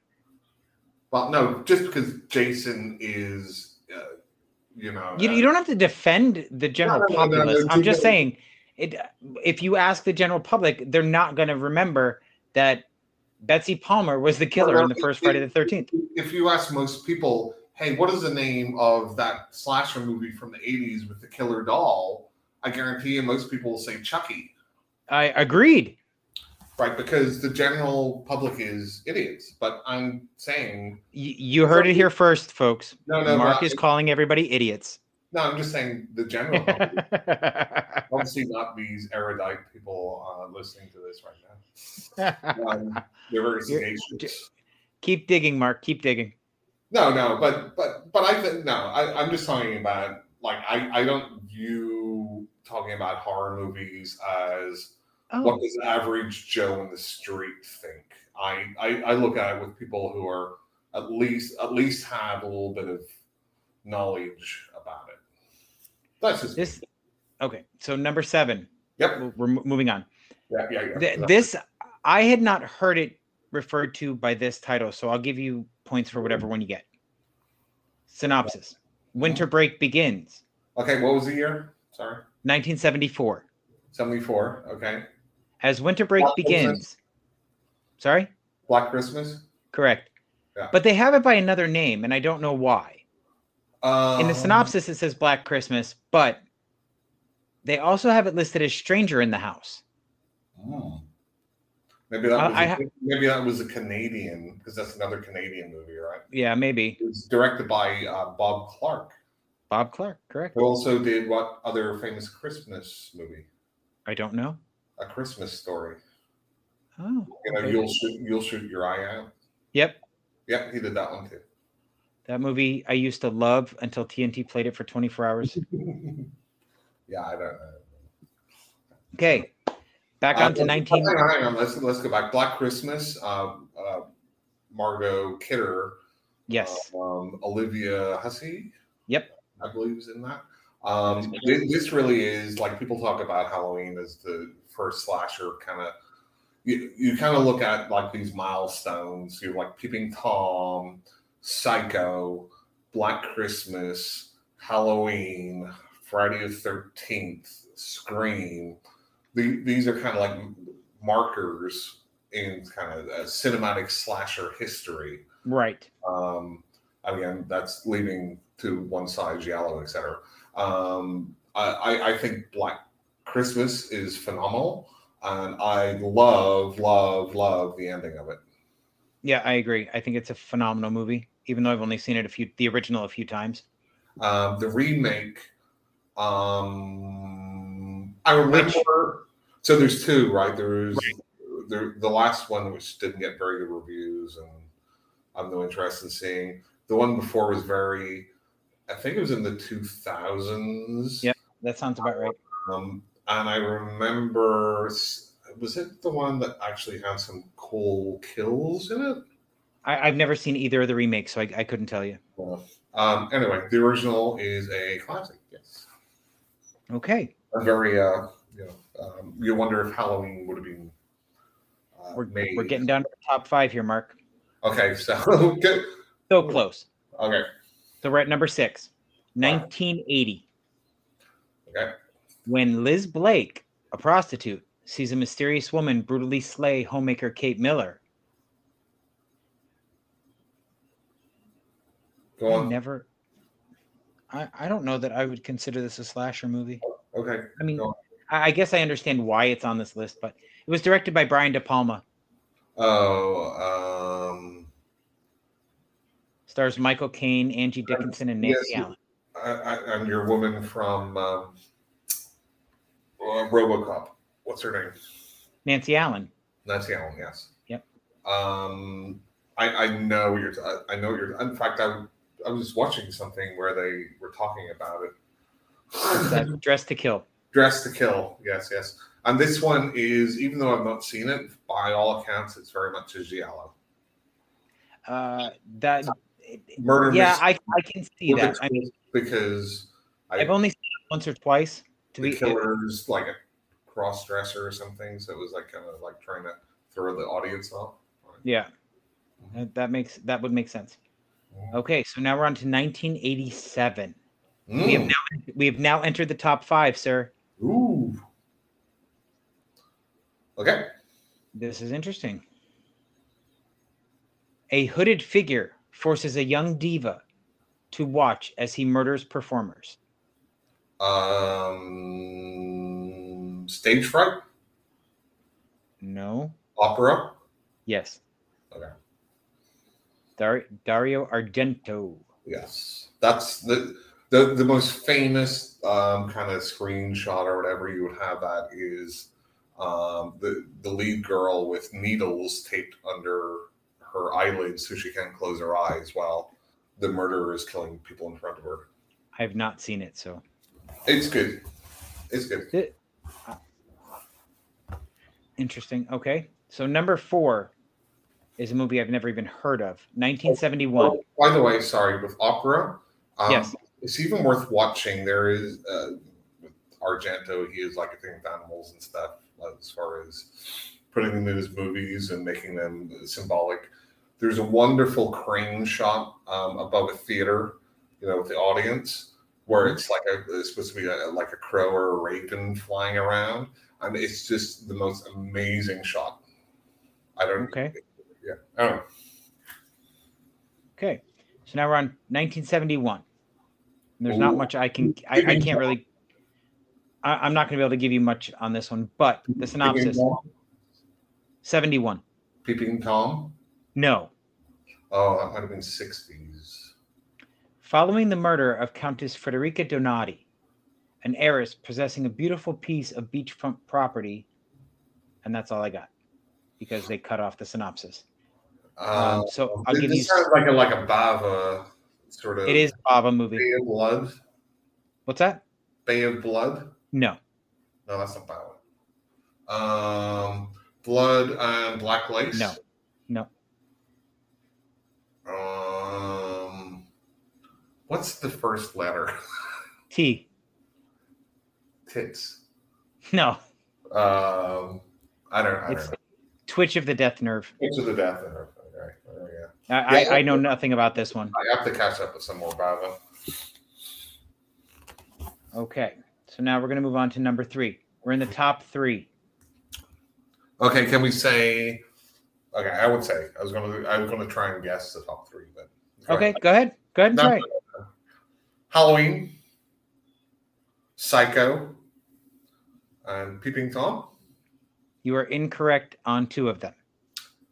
Well, no, just because Jason is, you don't have to defend the general populace. I'm just saying, if you ask the general public, they're not going to remember that Betsy Palmer was the killer in the first Friday the 13th. If you ask most people, hey, what is the name of that slasher movie from the 80s with the killer doll? I guarantee you most people will say Chucky. I agreed. Right, because the general public is idiots. But I'm saying... You heard it here first, folks. No, Mark is calling everybody idiots. No, I'm just saying the general public. Obviously not these erudite people listening to this right now. They're very sagacious. Keep digging, Mark. Keep digging. No, but I think... No, I'm just talking about... Like, I don't view talking about horror movies as... What does average Joe in the street think? I look at it with people who are at least have a little bit of knowledge about it. That's just this. Okay, so number 7. Yep, we're moving on. Yeah. This I had not heard it referred to by this title, so I'll give you points for whatever one you get. Synopsis: Winter break begins. Okay, what was the year? Sorry. 1974. 74. Okay. As winter break begins. Christmas? Sorry? Black Christmas? Correct. Yeah. But they have it by another name, and I don't know why. In the synopsis, it says Black Christmas, but they also have it listed as Stranger in the House. Maybe that was a Canadian, because that's another Canadian movie, right? Yeah, maybe. It was directed by Bob Clark. Bob Clark, correct. Who also did what other famous Christmas movie? I don't know. A Christmas Story. Oh, okay. You'll shoot your eye out. Yep, he did that one too. That movie I used to love until TNT played it for 24 hours. Yeah, I don't know. Okay, back on to 19. Hang on. Let's go back. Black Christmas. Margot Kidder. Yes. Olivia Hussey. Yep. I believe is in that. This really is like people talk about Halloween as the first slasher kind of. You kind of look at like these milestones. You're like Peeping Tom, Psycho, Black Christmas, Halloween, Friday the 13th, Scream. These are kind of like markers in kind of cinematic slasher history. Right. Again, that's leaving to one side giallo, etc. I think Black Christmas is phenomenal, and I love the ending of it. Yeah, I agree. I think it's a phenomenal movie, even though I've only seen it the original a few times. The remake, I remember. So there's 2, right? There's the last one, which didn't get very good reviews, and I have no interest in seeing. The one before was I think it was in the 2000s. Yeah, that sounds about right. And I remember, was it the one that actually had some cool kills in it? I've never seen either of the remakes, so I couldn't tell you. Anyway, the original is a classic, yes. Okay. A very, you wonder if Halloween would have been made. We're getting down to the top 5 here, Mark. Okay, so good. So close. Okay. So we're at number 6, 1980. Okay. When Liz Blake, a prostitute, sees a mysterious woman brutally slay homemaker Kate Miller. Go on. I don't know that I would consider this a slasher movie. Okay. I mean, I guess I understand why it's on this list, but it was directed by Brian De Palma. Oh, Stars Michael Caine, Angie Dickinson, and Nancy Allen. I'm your woman from RoboCop. What's her name? Nancy Allen. Nancy Allen. Yes. Yep. I know you're. I know you're. In fact, I was watching something where they were talking about it. Dress to Kill. Dress to Kill. Yes, yes. And this one is, even though I've not seen it, by all accounts, it's very much a giallo. That Murder. Yeah, I can see that. I mean, because I've only seen it once or twice. The killer's like a cross dresser or something, so it was like kind of like trying to throw the audience off. Yeah, that would make sense. Okay, so now we're on to 1987. We have now entered the top 5, sir. Ooh. Okay. This is interesting. A hooded figure forces a young diva to watch as he murders performers. Stage fright? No. Opera? Yes. Okay. Dario Argento. Yes, that's the most famous kind of screenshot or whatever you would have. That is the lead girl with needles taped under her eyelids so she can't close her eyes while the murderer is killing people in front of her. I have not seen it, so it's good. It's good. Interesting. Okay, so number 4 is a movie I've never even heard of. 1971. Oh, by the way, sorry, with opera, yes, it's even worth watching. There is with Argento, he is like a thing with animals and stuff, as far as putting them in his movies and making them symbolic. There's a wonderful crane shot above a theater, with the audience, where it's like it's supposed to be like a crow or a raven flying around, and it's just the most amazing shot. Okay. Yeah. I don't know. Okay. So now we're on 1971. There's not much I can't really. I'm not going to be able to give you much on this one, but the synopsis. 71. Peeping Tom? No. Oh, that might have been 60s. Following the murder of Countess Frederica Donati, an heiress possessing a beautiful piece of beachfront property, and that's all I got because they cut off the synopsis. So I'll give you. This sounds like a Bava sort of. It is a Bava movie. Bay of Blood. What's that? Bay of Blood. No. No, that's not Bava. Blood and Black Lace. No. No. What's the first letter? T. Tits. No. I don't know. Twitch of the Death Nerve. Twitch of the Death Nerve. Okay. Oh, yeah. I know nothing about this one. I have to catch up with some more Bava. Okay. So now we're going to move on to number 3. We're in the top 3. Okay. Can we say? Okay, I would say I was going to try and guess the top 3, but okay, go ahead. Go ahead and try. Halloween, Psycho, and Peeping Tom. You are incorrect on 2 of them.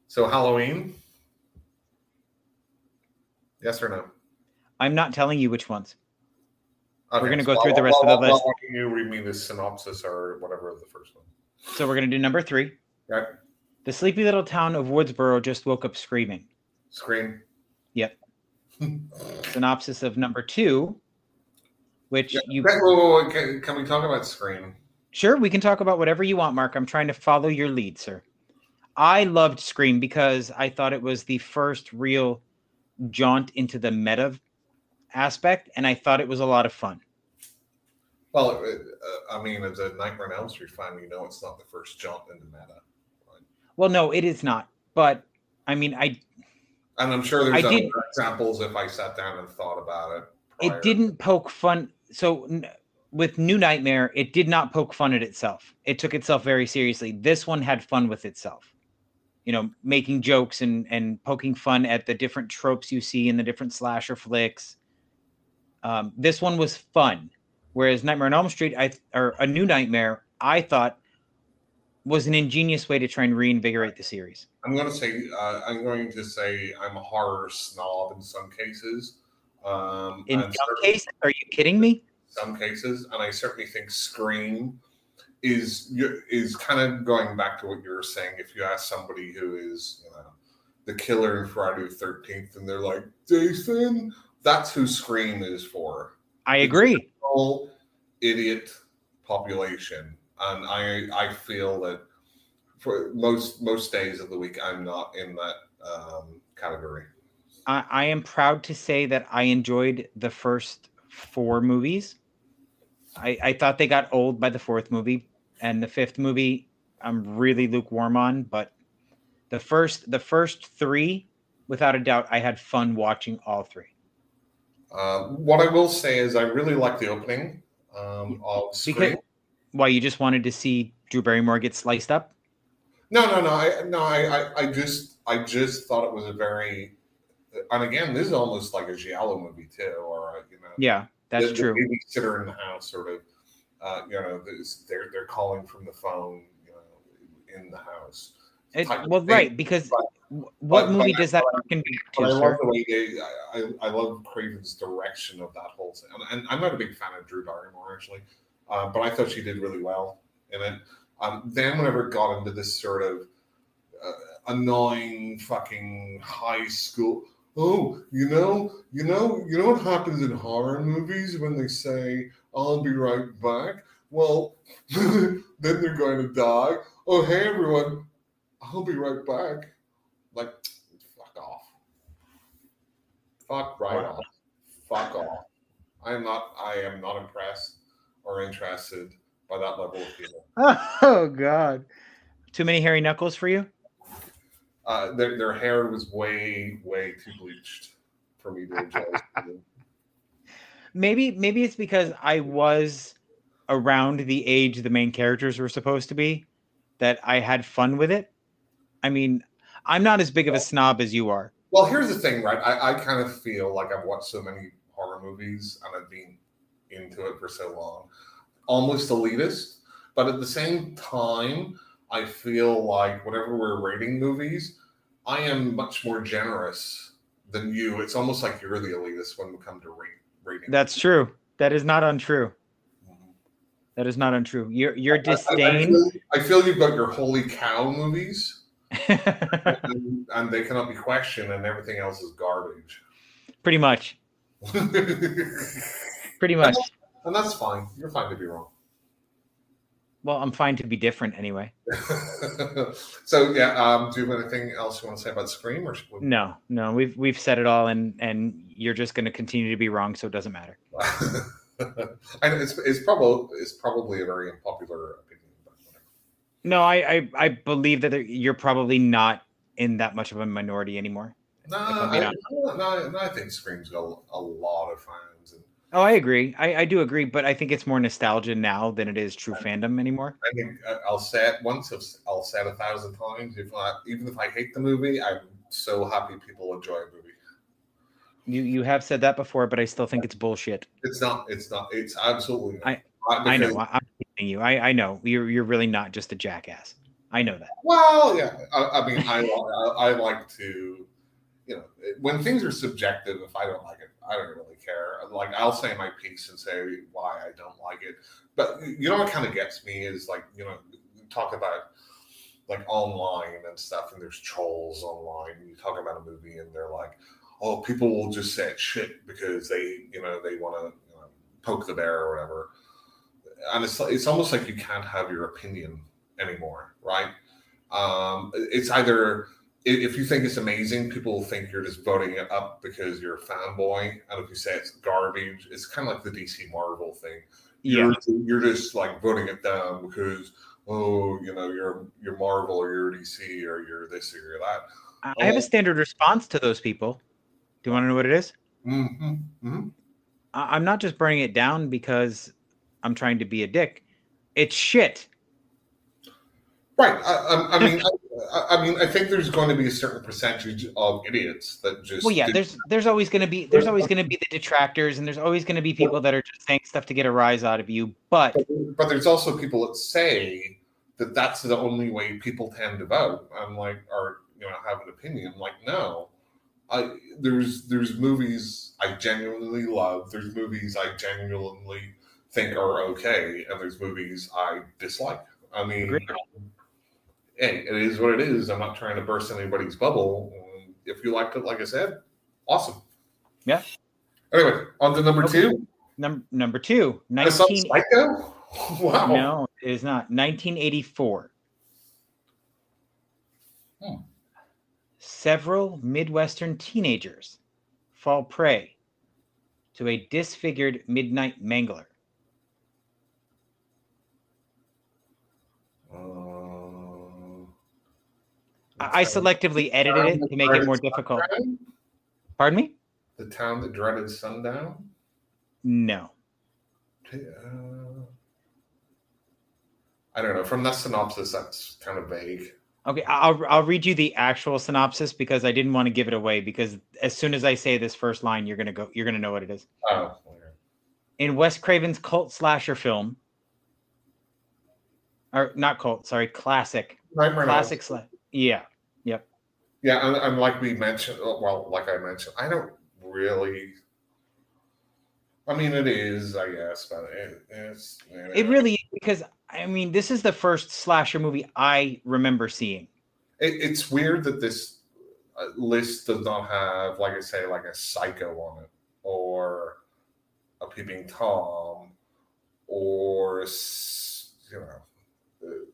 So Halloween. Yes or no? I'm not telling you which ones. Okay, we're going to go through the rest of the list. Why don't you read me the synopsis or whatever of the first one? So we're going to do number 3. Right. The sleepy little town of Woodsboro just woke up screaming. Scream. Yep. Synopsis of number 2, which you... Can we talk about Scream? Sure, we can talk about whatever you want, Mark. I'm trying to follow your lead, sir. I loved Scream because I thought it was the first real jaunt into the meta aspect, and I thought it was a lot of fun. Well, I mean, as a Nightmare on Elm Street fan, it's not the first jaunt into meta. Right? Well, no, it is not. But, I mean, And I'm sure there's other examples if I sat down and thought about it. It didn't poke fun. So with New Nightmare, it did not poke fun at itself. It took itself very seriously. This one had fun with itself. Making jokes and poking fun at the different tropes you see in the different slasher flicks. This one was fun. Whereas Nightmare on Elm Street, or A New Nightmare, I thought was an ingenious way to try and reinvigorate the series. I'm going to say I'm a horror snob in some cases. In And some cases, are you kidding me? some cases, and I certainly think Scream is kind of going back to what you were saying. If you ask somebody who is, the killer in Friday the 13th, and they're like, Jason, that's who Scream is for. I agree. Whole idiot population, and I feel that for most days of the week, I'm not in that category. I am proud to say that I enjoyed the first 4 movies. I thought they got old by the 4th movie, and the 5th movie I'm really lukewarm on. But the first 3, without a doubt, I had fun watching all 3. What I will say is I really like the opening of Scream. Why, you just wanted to see Drew Barrymore get sliced up? No. I just thought it was a very, and again, this is almost like a giallo movie too, or Yeah, that's true. The babysitter in the house, sort of, they're calling from the phone, in the house. Well, right, because what movie does that harken back to, I sir? love the way I love Craven's direction of that whole thing, and I'm not a big fan of Drew Barrymore actually, but I thought she did really well in it. Then whenever it got into this sort of annoying fucking high school, you know what happens in horror movies when they say, I'll be right back? Well, then they're going to die. Oh, hey everyone, I'll be right back. Like, fuck off. Fuck right off. Fuck off. I am not impressed or interested by that level of humor. Oh God. Too many hairy knuckles for you? Their hair was way too bleached for me to enjoy. Maybe it's because I was around the age the main characters were supposed to be that I had fun with it. I mean, I'm not as big of a snob as you are. Well, here's the thing, right? I kind of feel like I've watched so many horror movies and I've been into it for so long, almost elitist. But at the same time, I feel like whenever we're rating movies, I am much more generous than you. It's almost like you're the elitist when we come to rating. That's true. That is not untrue. That is not untrue. Your disdain. I feel you've got your holy cow movies. and they cannot be questioned, and everything else is garbage. Pretty much. Pretty much. And that's fine. You're fine to be wrong. Well, I'm fine to be different anyway. So yeah, do you have anything else you want to say about Scream? Or No. We've said it all, and you're just going to continue to be wrong, so it doesn't matter. And it's probably a very unpopular opinion. No, I believe that you're probably not in that much of a minority anymore. No, I think Scream's got a lot of fans. Oh, I agree. I do agree, but I think it's more nostalgia now than it is true fandom anymore. I think I'll say it once. I'll say it 1,000 times. Even if I hate the movie, I'm so happy people enjoy a movie. You have said that before, but I still think it's bullshit. It's not. It's absolutely not. I know. I'm kidding you. I know. You're really not just a jackass. I know that. Well, yeah. I mean, I like to, when things are subjective. If I don't like it, I don't really care. Like, I'll say my piece and say why I don't like it. But what kind of gets me is like, talk about like online and stuff, and there's trolls online. You talk about a movie, and they're like, oh, people will just say shit because they want to poke the bear or whatever. And it's almost like you can't have your opinion anymore, right? It's either, if you think it's amazing, people will think you're just voting it up because you're a fanboy, and if you say it's garbage, it's kind of like the DC Marvel thing. Yeah, you're just like voting it down because you're Marvel or you're DC or you're this or you're that. I have a standard response to those people. Do you want to know what it is? Mm-hmm. Mm-hmm. I'm not just burning it down because I'm trying to be a dick. It's shit. Right. I mean, I think there's going to be a certain percentage of idiots that just. Well, yeah. There's always going to be the detractors, and there's always going to be people that are just saying stuff to get a rise out of you. But there's also people that say that that's the only way people tend to vote. I'm like, or have an opinion. I'm like, no. there's movies I genuinely love. There's movies I genuinely think are okay, and there's movies I dislike. I mean, Agreed. hey, it is what it is. I'm not trying to burst anybody's bubble. If you liked it, like I said, awesome. Yeah. Anyway, on to number two. Number two, Psycho? Wow. No, it is not. 1984. Several Midwestern teenagers fall prey to a disfigured midnight mangler. I selectively edited it to make it more difficult. Pardon me? The Town That Dreaded Sundown? No. I don't know. From that synopsis, that's kind of vague. Okay, I'll read you the actual synopsis because I didn't want to give it away, because as soon as I say this first line, you're gonna know what it is. Oh. In Wes Craven's cult slasher film, or not cult, sorry, classic. Nightmare Classic Yeah. Yep. Yeah, and like we mentioned, well, like I mentioned, I don't really. I mean, it is, I guess, but it's. It really is, because I mean, this is the first slasher movie I remember seeing. It's weird that this list does not have, like I say, like a Psycho on it, or a Peeping Tom, or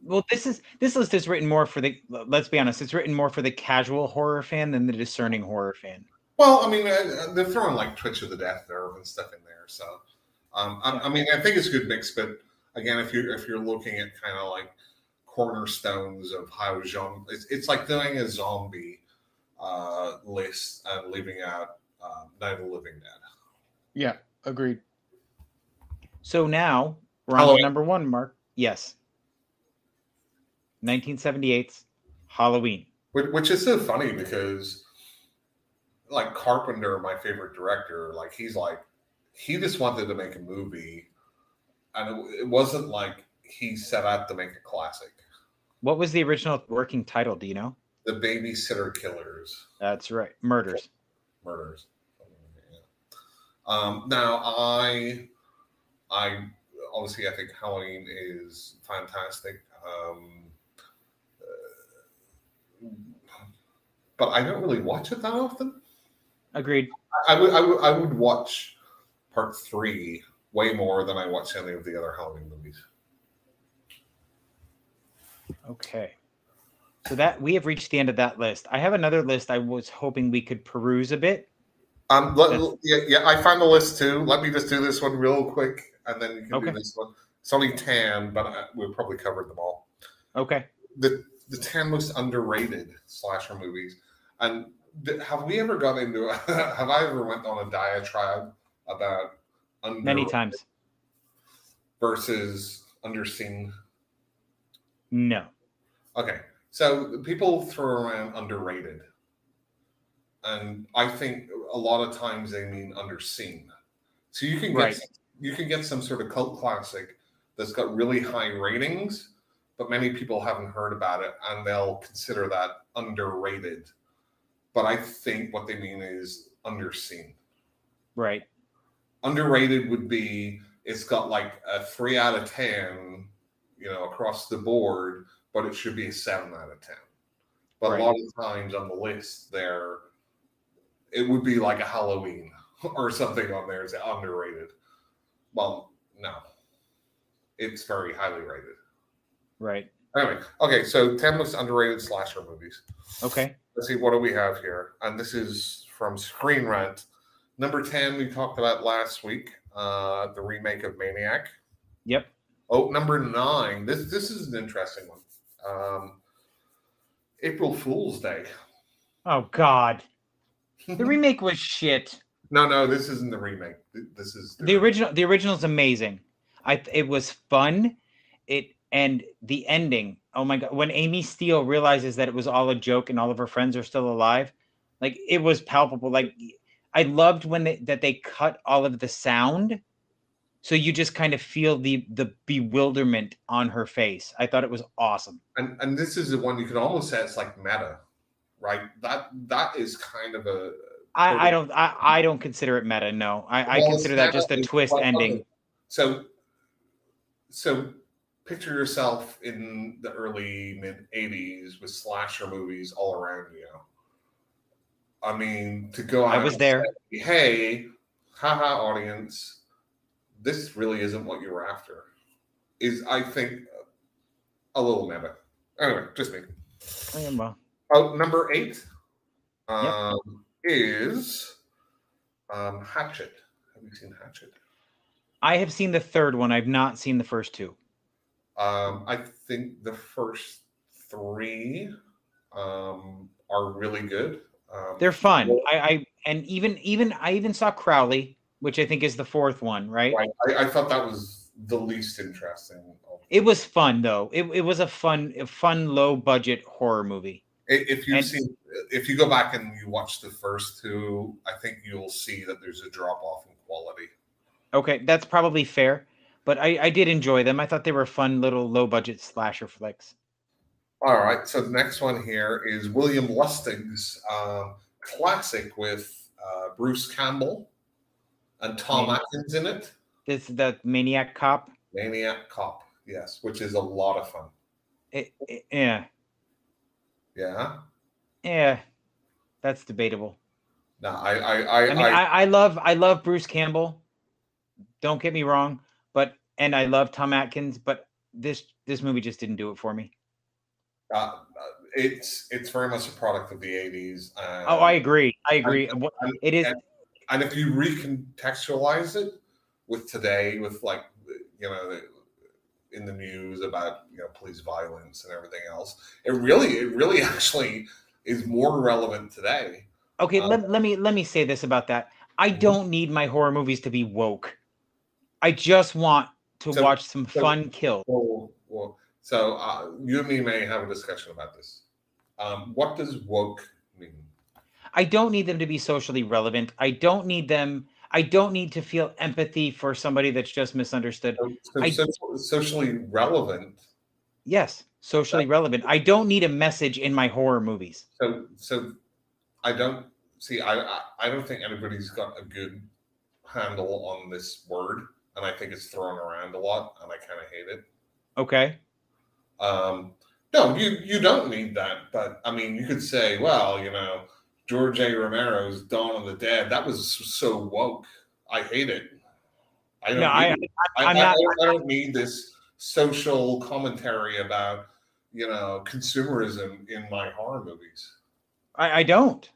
Well, this list is written more for the. Let's be honest, it's written more for the casual horror fan than the discerning horror fan. Well, I mean, they're throwing like Twitch of the Death Nerve and stuff in there, so I mean, I think it's a good mix. But again, if you're looking at kind of like cornerstones of how genre, it's like doing a zombie list and leaving out Night of the Living Dead. Yeah, agreed. So now we're on to number one, Mark. Yes. 1978's Halloween. Which is so funny because, like, Carpenter, my favorite director, like, he just wanted to make a movie, and it wasn't like he set out to make a classic. What was the original working title? Do you know? The Babysitter Killers. That's right. Murders. Now, I obviously, I think Halloween is fantastic. But I don't really watch it that often. Agreed. I would watch part 3 way more than I watch any of the other Halloween movies. Okay. So that we have reached the end of that list. I have another list I was hoping we could peruse a bit. Yeah, I found the list too. Let me just do this one real quick, and then you can do this one. It's only 10, but we've probably covered them all. Okay. The 10 most underrated slasher movies. And have we ever got into have I ever went on a diatribe about many times versus underseen? No. Okay. So people throw around underrated. And I think a lot of times they mean underseen. So you can get some sort of cult classic that's got really high ratings, but many people haven't heard about it, and they'll consider that underrated. But I think what they mean is underseen. Right. Underrated would be it's got like a 3 out of 10, across the board, but it should be a 7 out of 10. But a lot of times on the list there, it would be like a Halloween or something on there. It's underrated. Well, no. It's very highly rated. Right. Anyway, okay, so 10 most underrated slasher movies. Okay. Let's see, what do we have here? And this is from Screen Rant. Number 10, we talked about last week, the remake of Maniac. Yep. Oh, number 9. This is an interesting one. April Fool's Day. Oh, God. The remake was shit. No, this isn't the remake. This is the original. The original is amazing. It was fun. And the ending. Oh my God! When Amy Steele realizes that it was all a joke and all of her friends are still alive, like, it was palpable. Like, I loved when they cut all of the sound, so you just kind of feel the bewilderment on her face. I thought it was awesome. And this is the one you could almost say it's like meta, right? That is kind of a I don't consider it meta. No, I well, it's consider that just a twist ending. So so picture yourself in the early mid 80s with slasher movies all around you. I mean, to go out I was and there. say, hey, haha, audience, this really isn't what you were after, is, I think, a little meta. Anyway, just me. Well, Oh, number 8 Yep. is Hatchet. Have you seen Hatchet? I have seen the third one. I've not seen the first two. I think the first 3 are really good. They're fun. And even I even saw Crowley, which I think is the fourth one, right? I thought that was the least interesting. It was fun though. It was a fun low budget horror movie. If you go back and you watch the first 2, I think you'll see that there's a drop off in quality. Okay, that's probably fair, but I did enjoy them. I thought they were fun little low budget slasher flicks. All right, so the next one here is William Lustig's classic with Bruce Campbell and Tom Atkins in it. This is the Maniac Cop. Maniac Cop, yes, which is a lot of fun. Yeah. Yeah. Yeah. That's debatable. No, I love Bruce Campbell. Don't get me wrong, and I love Tom Atkins, but this movie just didn't do it for me. It's very much a product of the 80s. I agree. It is. And if you recontextualize it with today, with in the news about police violence and everything else, it really actually is more relevant today. Okay, let me say this about that. I don't need my horror movies to be woke. I just want to watch some fun kills. So you and me may have a discussion about this. What does woke mean? I don't need them to be socially relevant. I don't need to feel empathy for somebody that's just misunderstood. Socially relevant. Yes, socially relevant. I don't need a message in my horror movies. So I don't see. I don't think anybody's got a good handle on this word, and I think it's thrown around a lot, and I kind of hate it. Okay. No, you don't need that, but I mean, you could say, well, George A. Romero's Dawn of the Dead, that was so woke. I hate it. I don't need this social commentary about consumerism in my horror movies. I don't.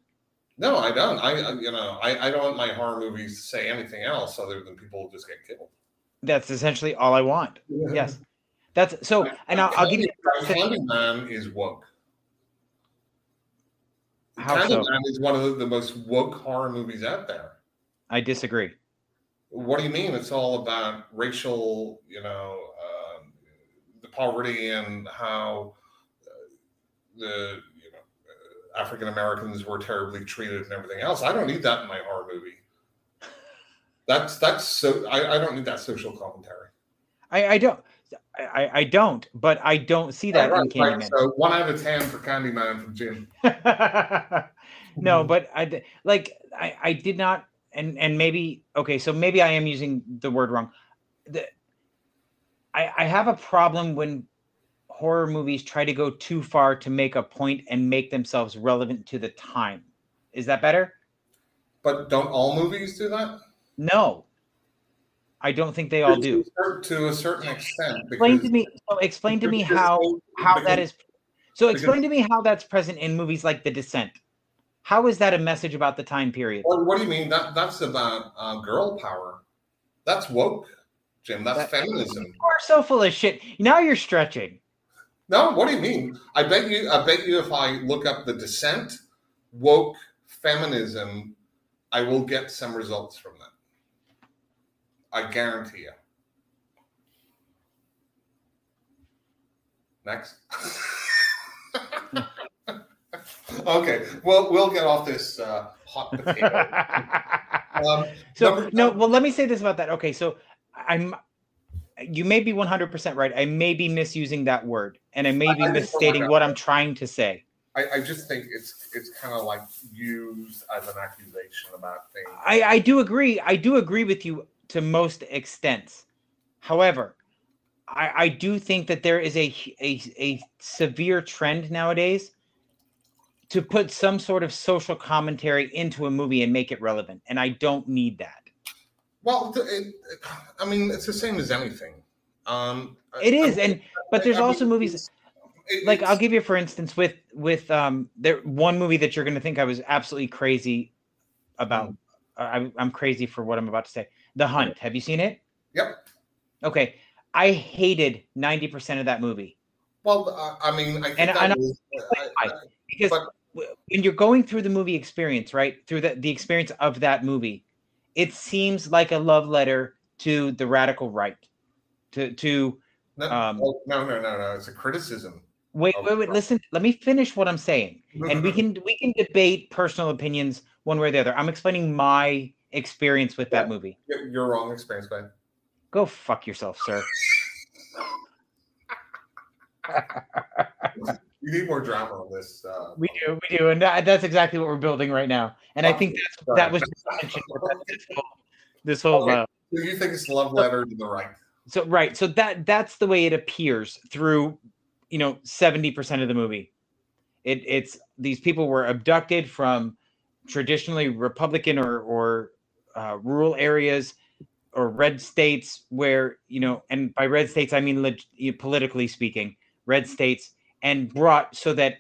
No, I don't. I don't want my horror movies to say anything else other than people just get killed. That's essentially all I want. Yeah. Yes. That's so, and I'll give you. Candyman is woke. How so? Candyman is one of the most woke horror movies out there. I disagree. What do you mean? It's all about racial, the poverty and how the African Americans were terribly treated and everything else. I don't need that in my horror movie. That's so. I don't need that social commentary. I don't, but I don't see that in Candyman. Right. So 1 out of 10 for Candyman from Jim. No, but I did not, and maybe okay, so maybe I am using the word wrong. I have a problem when horror movies try to go too far to make a point and make themselves relevant to the time. Is that better? But don't all movies do that? No. I don't think they all do. To a certain extent. Explain to me how that is. So explain to me how that's present in movies like The Descent. How is that a message about the time period? Well, what do you mean? That's about girl power. That's woke, Jim. That's feminism. You are so full of shit. Now you're stretching. No, what do you mean? I bet you if I look up The Descent, woke feminism, I will get some results from that. I guarantee you. Next. Okay, well, we'll get off this hot potato. Well, let me say this about that. Okay, so you may be 100% right. I may be misusing that word, and I may be misstating what I'm trying to say. I just think it's kind of like used as an accusation about things. I do agree. I do agree with you to most extents. However, I do think that there is a severe trend nowadays to put some sort of social commentary into a movie and make it relevant, and I don't need that. Well, I mean, it's the same as anything. It is, but there's also movies like I'll give you, for instance, with there one movie that you're going to think I was absolutely crazy about. I'm crazy for what I'm about to say. The Hunt. Have you seen it? Yep. Okay. I hated 90% of that movie. Well, I mean, I think because when you're going through the movie experience, right, through the experience of that movie, it seems like a love letter to the radical right. No, it's a criticism. Wait, listen, let me finish what I'm saying. And we can debate personal opinions one way or the other. I'm explaining my experience with that movie. Your wrong experience, man. Go fuck yourself, sir. You need more drama on this. We do, and that's exactly what we're building right now. And I think that was this whole. Okay. So you think it's a love letter to the right? So that's the way it appears through, 70% of the movie. It's these people were abducted from traditionally Republican or rural areas or red states where, and by red states I mean politically speaking, red states, and brought so that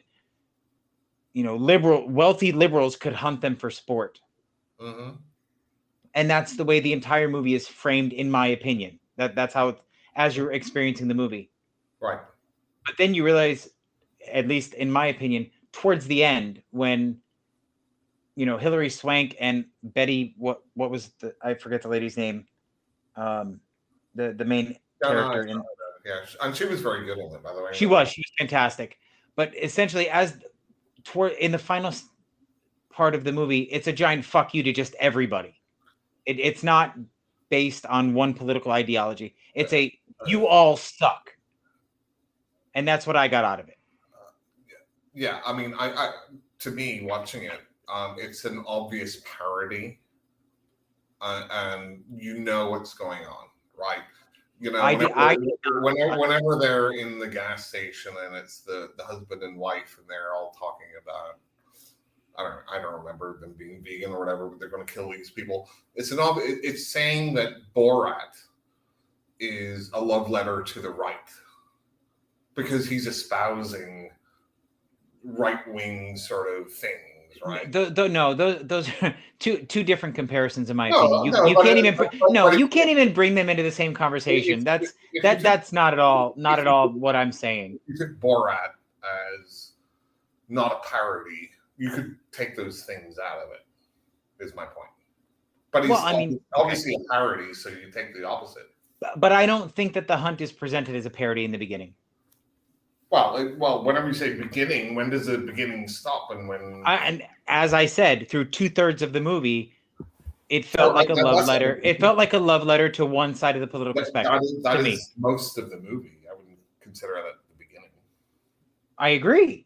wealthy liberals could hunt them for sport. Mm-hmm. And that's the way the entire movie is framed, in my opinion. That's how, as you're experiencing the movie. Right. But then you realize, at least in my opinion, towards the end, when Hilary Swank and Betty, what was I forget the lady's name, the main character in. Yeah, and she was very good in it, by the way. She was fantastic. But essentially, in the final part of the movie, it's a giant fuck you to just everybody. It's not based on one political ideology. It's you all suck. And that's what I got out of it. Yeah, I mean, I to me, watching it, it's an obvious parody. And what's going on, right? Whenever they're in the gas station and it's the husband and wife and they're all talking about, I don't remember them being vegan or whatever, but they're going to kill these people. It's saying that Borat is a love letter to the right because he's espousing right-wing sort of things. Right. No, those are two different comparisons in my opinion. You can't even bring them into the same conversation. That's not at all what I'm saying. You took Borat as not a parody. You could take those things out of it. Is my point. But he's obviously a parody, so you take the opposite. But I don't think that The Hunt is presented as a parody in the beginning. Well, whenever you say beginning, when does the beginning stop? And when? And as I said, through 2/3 of the movie, it felt like a love letter. It felt like a love letter to one side of the political spectrum. That is most of the movie. I wouldn't consider that the beginning. I agree,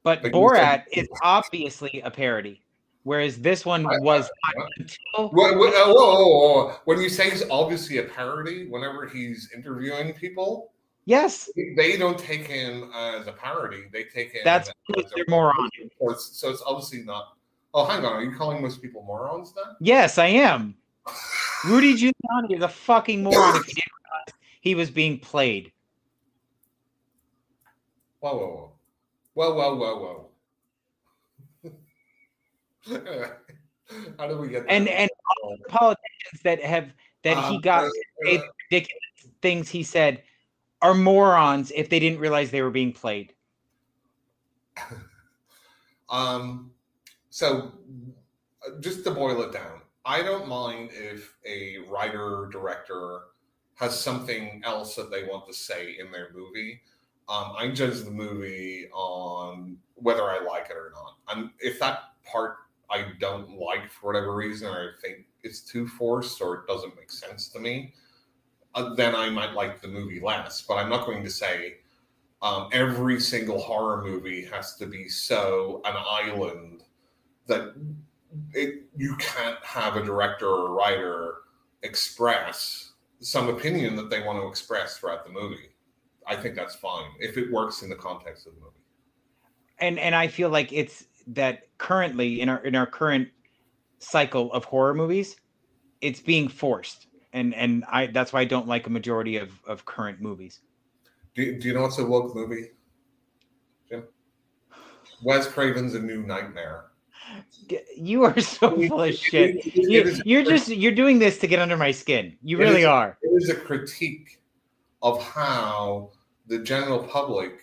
but Borat is obviously a parody, whereas this one was not until. Whoa. When you say he's obviously a parody, whenever he's interviewing people. Yes, they don't take him as a parody. They take him. That's because they're morons. So it's obviously not. Oh, hang on. Are you calling most people morons then? Yes, I am. Rudy Giuliani is a fucking moron if he didn't realize he was being played. Whoa. How do we get that? And all the politicians he got ridiculous things he said are morons if they didn't realize they were being played. So just to boil it down, I don't mind if a writer director has something else that they want to say in their movie. I judge the movie on whether I like it or not. And if that part I don't like for whatever reason, or I think it's too forced or it doesn't make sense to me, then I might like the movie less. But I'm not going to say every single horror movie has to be so an island that you can't have a director or a writer express some opinion that they want to express throughout the movie. I think that's fine if it works in the context of the movie. And I feel like it's that currently in our current cycle of horror movies, it's being forced, and that's why I don't like a majority of current movies. Do you know what's a woke movie, Jim? Wes Craven's A New Nightmare. You are so full of shit. You're doing this to get under my skin. You really are. It is a critique of how the general public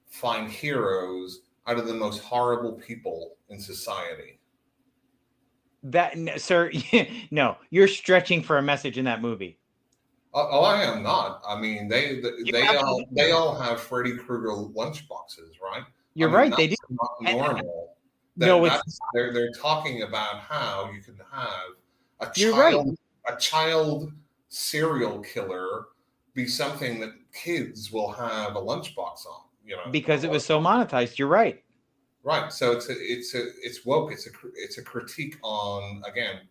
find heroes out of the most horrible people in society. That, sir, no, you're stretching for a message in that movie. Oh, I am not. I mean, they all have Freddy Krueger lunchboxes, right? You're right. They do. Not normal. They're talking about how you can have a child serial killer be something that kids will have a lunchbox on, you know, because it was so monetized. You're right. Right. So it's woke. It's a critique on, again,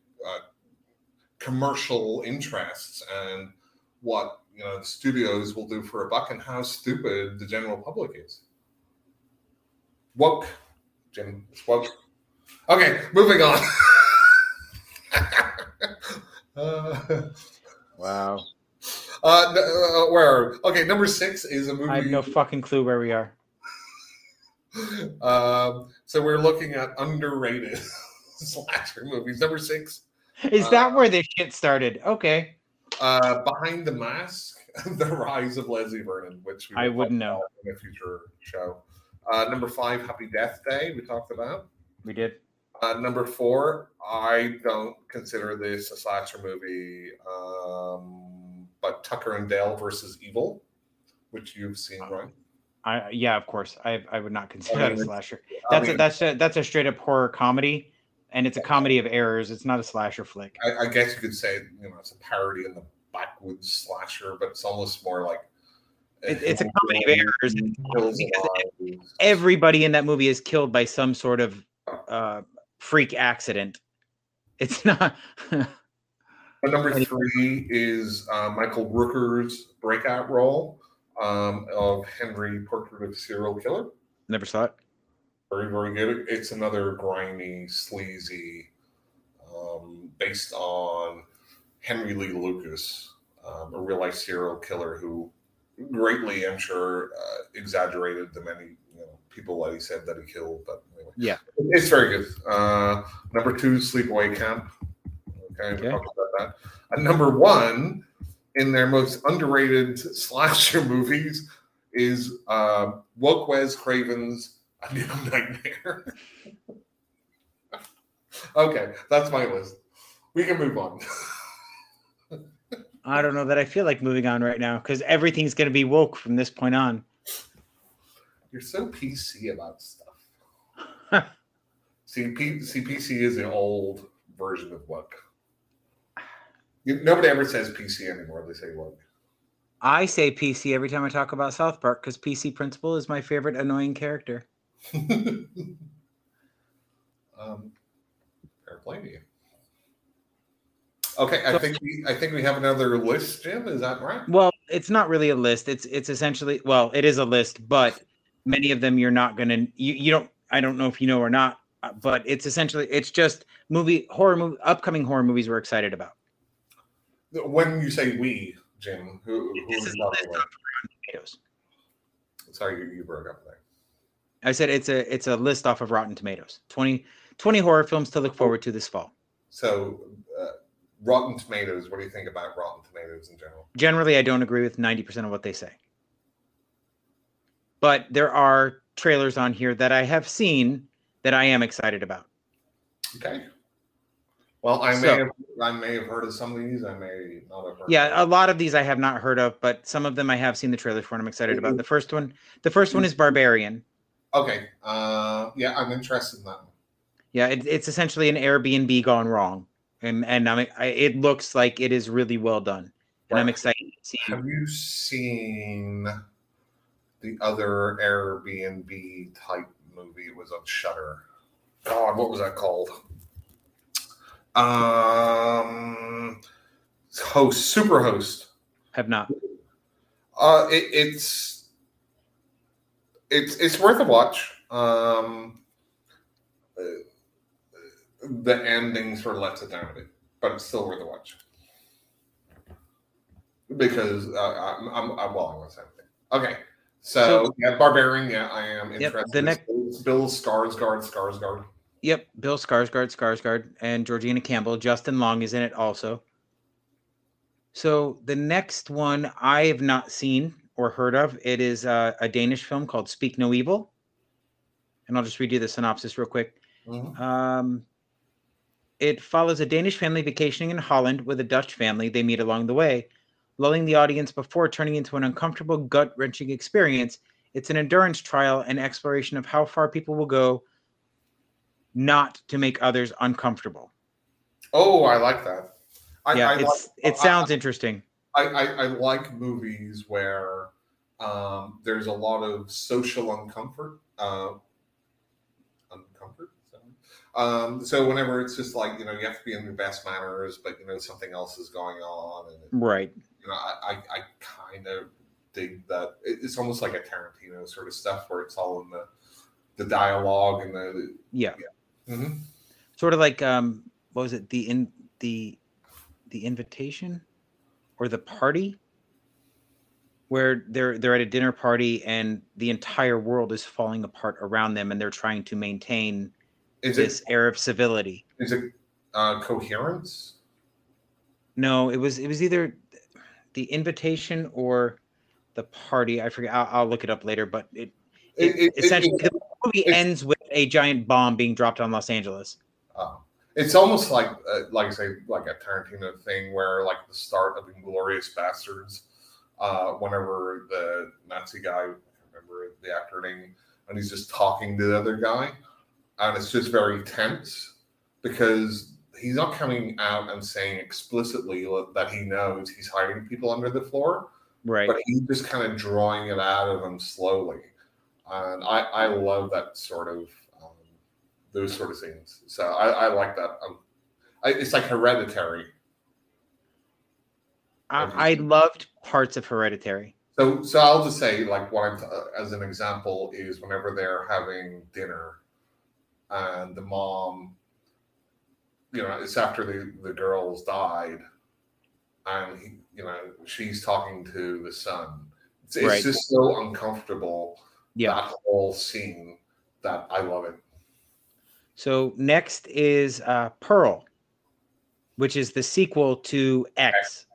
commercial interests and what, you know, the studios will do for a buck and how stupid the general public is. Woke, Jim. It's woke. Okay, moving on. Wow. Okay, number 6 is a movie. I have no fucking clue where we are. So we're looking at underrated slasher movies. Number 6. Is that where this shit started? Okay. Behind the Mask, The Rise of Leslie Vernon, which I wouldn't know in a future show. Number 5, Happy Death Day, we talked about. We did. Number 4, I don't consider this a slasher movie, but Tucker and Dale versus Evil, which you've seen, right? Yeah, of course. I would not consider that a slasher. That's a straight up horror comedy, and it's a comedy of errors. It's not a slasher flick. I guess you could say, you know, it's a parody in the backwoods slasher, but it's almost more like it's a comedy of errors. Everybody in that movie is killed by some sort of freak accident. It's not. Number 3 is Michael Rooker's breakout role of Henry, Portrait of a Serial Killer. Never saw it. Very, very good. It's another grimy, sleazy, based on Henry Lee Lucas, a real-life serial killer who greatly, I'm sure, exaggerated the many people that he said that he killed. But anyway, yeah, it's very good. Number 2, Sleepaway Camp. Okay, we talked about that. And number 1 in their most underrated slasher movies is woke Wes Craven's A New Nightmare. Okay, that's my list. We can move on. I don't know that I feel like moving on right now because everything's going to be woke from this point on. You're so PC about stuff. See, PC is the old version of woke. Nobody ever says PC anymore. They say woke. I say PC every time I talk about South Park because PC Principal is my favorite annoying character. Fair play to you. Okay, I think we have another list, Jim. Is that right? Well, it's not really a list. It's essentially, well, it is a list, but many of them you're not gonna you don't. I don't know if you know or not, but it's just upcoming horror movies we're excited about. When you say we, Jim, who this is a list off of Rotten Tomatoes. Sorry, you broke up there. I said it's a list off of Rotten Tomatoes. 20 horror films to look forward to this fall. So, Rotten Tomatoes. What do you think about Rotten Tomatoes in general? Generally, I don't agree with 90% of what they say. But there are trailers on here that I have seen that I am excited about. Okay. Well, I may have heard of some of these. I may not have heard. Yeah, a lot of these I have not heard of, but some of them I have seen the trailers for and I'm excited about. The first one is Barbarian. Okay. Yeah, I'm interested in that one. Yeah, it's essentially an Airbnb gone wrong, and it looks like it is really well done, and I'm excited to see. Have you seen the other Airbnb type movie. It was on Shudder. God, what was that called? Superhost. Have not. It's worth a watch. The ending sort of lets it down a bit, but it's still worth a watch because I'm well. I want to say okay. So yeah, Barbarian. Yeah, I am interested. The next Bill Skarsgård. Yep, Bill Skarsgård, and Georgina Campbell. Justin Long is in it also. So the next one I have not seen or heard of. It is a Danish film called Speak No Evil, and I'll just read you the synopsis real quick. Mm-hmm. It follows a Danish family vacationing in Holland with a Dutch family they meet along the way, lulling the audience before turning into an uncomfortable, gut-wrenching experience. It's an endurance trial and exploration of how far people will go not to make others uncomfortable. Oh, I like that. It sounds interesting. I like movies where there's a lot of social uncomfort. So whenever it's just like, you have to be in your best manners, but something else is going on, and right. I kind of dig that. It's almost like a Tarantino sort of stuff where it's all in the dialogue and the Mm-hmm. Sort of like what was it, the Invitation or The Party, where they're at a dinner party and the entire world is falling apart around them and they're trying to maintain this air of civility. Is it Coherence? No, it was either The Invitation or The Party. I forget. I'll look it up later. But it essentially the movie ends with a giant bomb being dropped on Los Angeles. It's almost like I say, like a Tarantino thing where, like, the start of Inglourious Bastards, whenever the Nazi guy, I can't remember the actor name, and he's just talking to the other guy, and it's just very tense because he's not coming out and saying explicitly that he knows he's hiding people under the floor, right? But he's just kind of drawing it out of them slowly, and I love that sort of. Those sort of scenes. So I like that. It's like Hereditary. I loved parts of Hereditary. So I'll just say, like, what as an example is whenever they're having dinner and the mom, it's after the girls died and she's talking to the son. It's just so uncomfortable. Yeah. That whole scene that I love it. So next is Pearl, which is the sequel to X.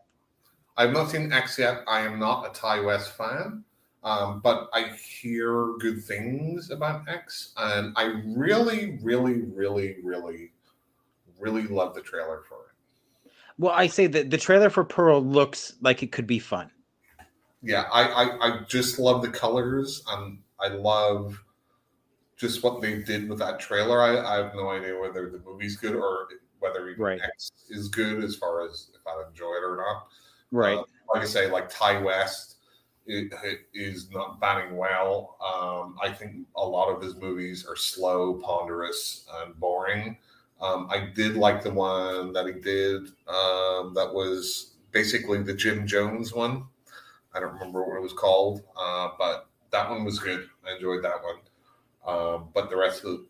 I've not seen X yet. I am not a Ty West fan, but I hear good things about X, and I really, really, really, really, really love the trailer for it. Well, I say that the trailer for Pearl looks like it could be fun. Yeah, I just love the colors, and I love just what they did with that trailer. I have no idea whether the movie's good or whether even X is good as far as if I enjoy it or not. Right. Like I say, like Ty West it is not batting well. I think a lot of his movies are slow, ponderous, and boring. I did like the one that he did that was basically the Jim Jones one. I don't remember what it was called, but that one was good. I enjoyed that one. But the rest of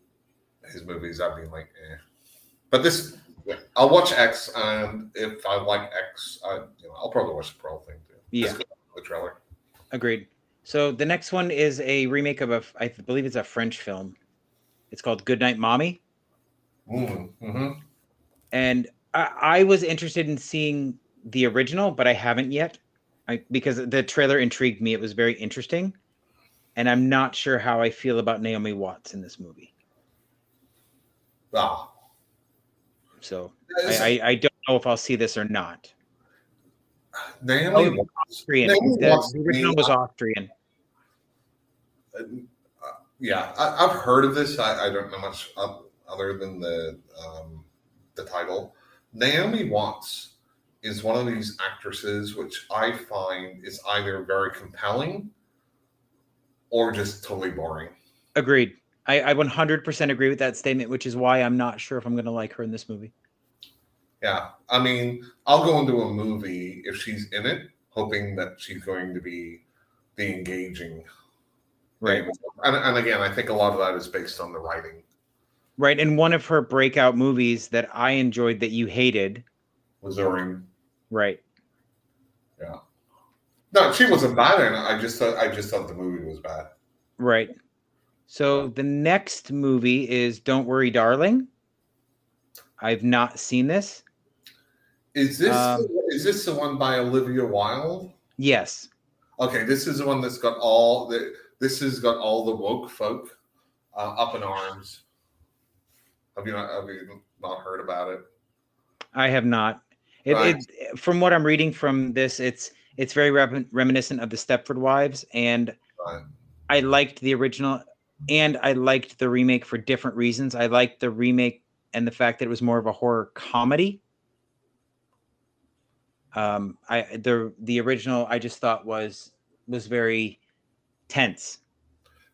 his movies, I've been like, eh. But this, I'll watch X, and if I like X, I'll probably watch the Pearl thing too. Yeah, the trailer. Agreed. So the next one is a remake of I believe it's a French film. It's called Goodnight Mommy. Mm-hmm. And I was interested in seeing the original, but I haven't yet, because the trailer intrigued me. It was very interesting. And I'm not sure how I feel about Naomi Watts in this movie. Ah. So I don't know if I'll see this or not. Naomi Watts. Austrian. The original was Austrian. Yeah, I've heard of this. I don't know much other than the title. Naomi Watts is one of these actresses which I find is either very compelling or just totally boring. Agreed. I 100% agree with that statement, which is why I'm not sure if I'm going to like her in this movie. Yeah, I mean, I'll go into a movie if she's in it, hoping that she's going to be the engaging. Right. And again, I think a lot of that is based on the writing. Right. And one of her breakout movies that I enjoyed that you hated was Missouri. Right. Yeah. No, she wasn't bad in it. I just thought the movie was bad. Right. So the next movie is Don't Worry, Darling. I've not seen this. Is this the one by Olivia Wilde? Yes. Okay, this is the one that's got this has got all the woke folk up in arms. Have you not heard about it? I have not. From what I'm reading from this, it's very reminiscent of the Stepford Wives, and I liked the original, and I liked the remake for different reasons. I liked the remake and the fact that it was more of a horror comedy. The original I just thought was very tense.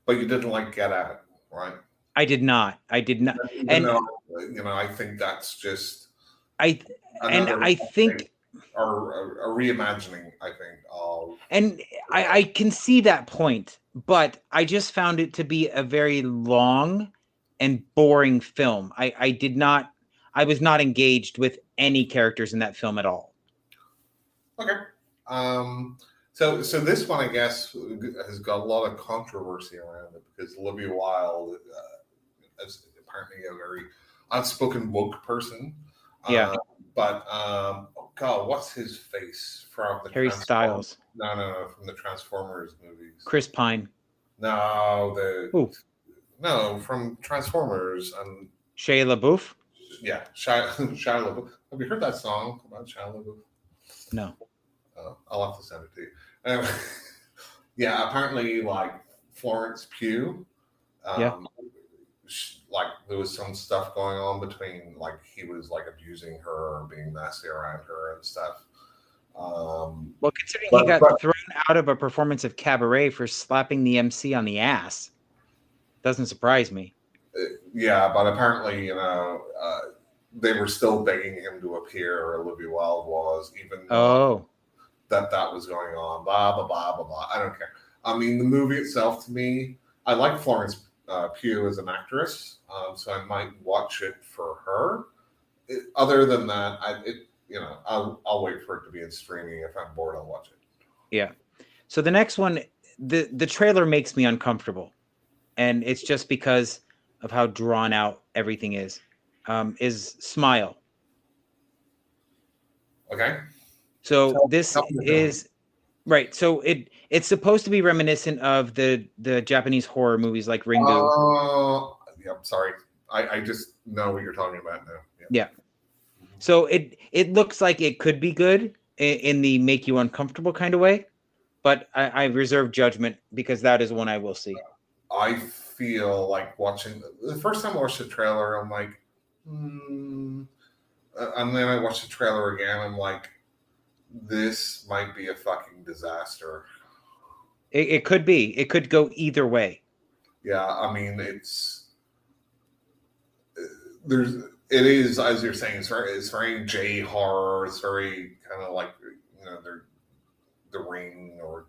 But you didn't like Get Out, right? I did not. And I think that's just I think a reimagining, I think, of and I can see that point, but I just found it to be a very long and boring film. I was not engaged with any characters in that film at all. Okay. So this one, I guess, has got a lot of controversy around it because Olivia Wilde is apparently a very outspoken woke person. Yeah. But oh God, what's his face from the Harry Styles? No, from the Transformers movies. Chris Pine. No, from Transformers and Shia LaBeouf. Yeah, Shia LaBeouf. Have you heard that song about Shia LaBeouf? No. I'll have to send it to you. Yeah, apparently, like Florence Pugh. Like there was some stuff going on between, like he was like abusing her or being nasty around her and stuff. Well, considering he got thrown out of a performance of Cabaret for slapping the MC on the ass, doesn't surprise me. Yeah, but apparently, they were still begging him to appear, or Olivia Wilde was, even though that was going on. Blah blah blah blah blah. I don't care. I mean, the movie itself, to me, I like Florence Pugh as an actress, so I might watch it for her. Other than that, I'll wait for it to be in streaming. If I'm bored, I'll watch it. Yeah. So the next one, the trailer makes me uncomfortable, and it's just because of how drawn out everything is. Is Smile. Okay. So this is right. So it's supposed to be reminiscent of the Japanese horror movies like Ringu. Yep. Sorry, I just know what you're talking about now. Yeah. So it looks like it could be good in the make you uncomfortable kind of way, but I reserve judgment because that is one I will see. I feel like watching the first time I watched the trailer, I'm like, and then I watched the trailer again. I'm like, this might be a fucking disaster. It could be. It could go either way. Yeah, I mean, it is, as you're saying, it's very J horror. It's very kind of like, the Ring or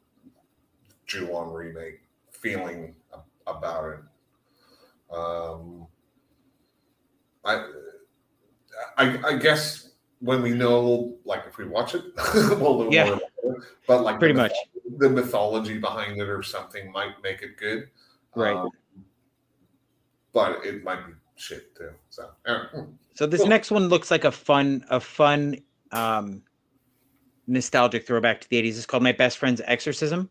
Ju-on remake feeling about it. I guess when we know, like, if we watch it, we'll know more about it. But like pretty much the mythology behind it or something might make it good, right? But it might be shit too. So this next one looks like a fun nostalgic throwback to the 80s. It's called My Best Friend's Exorcism.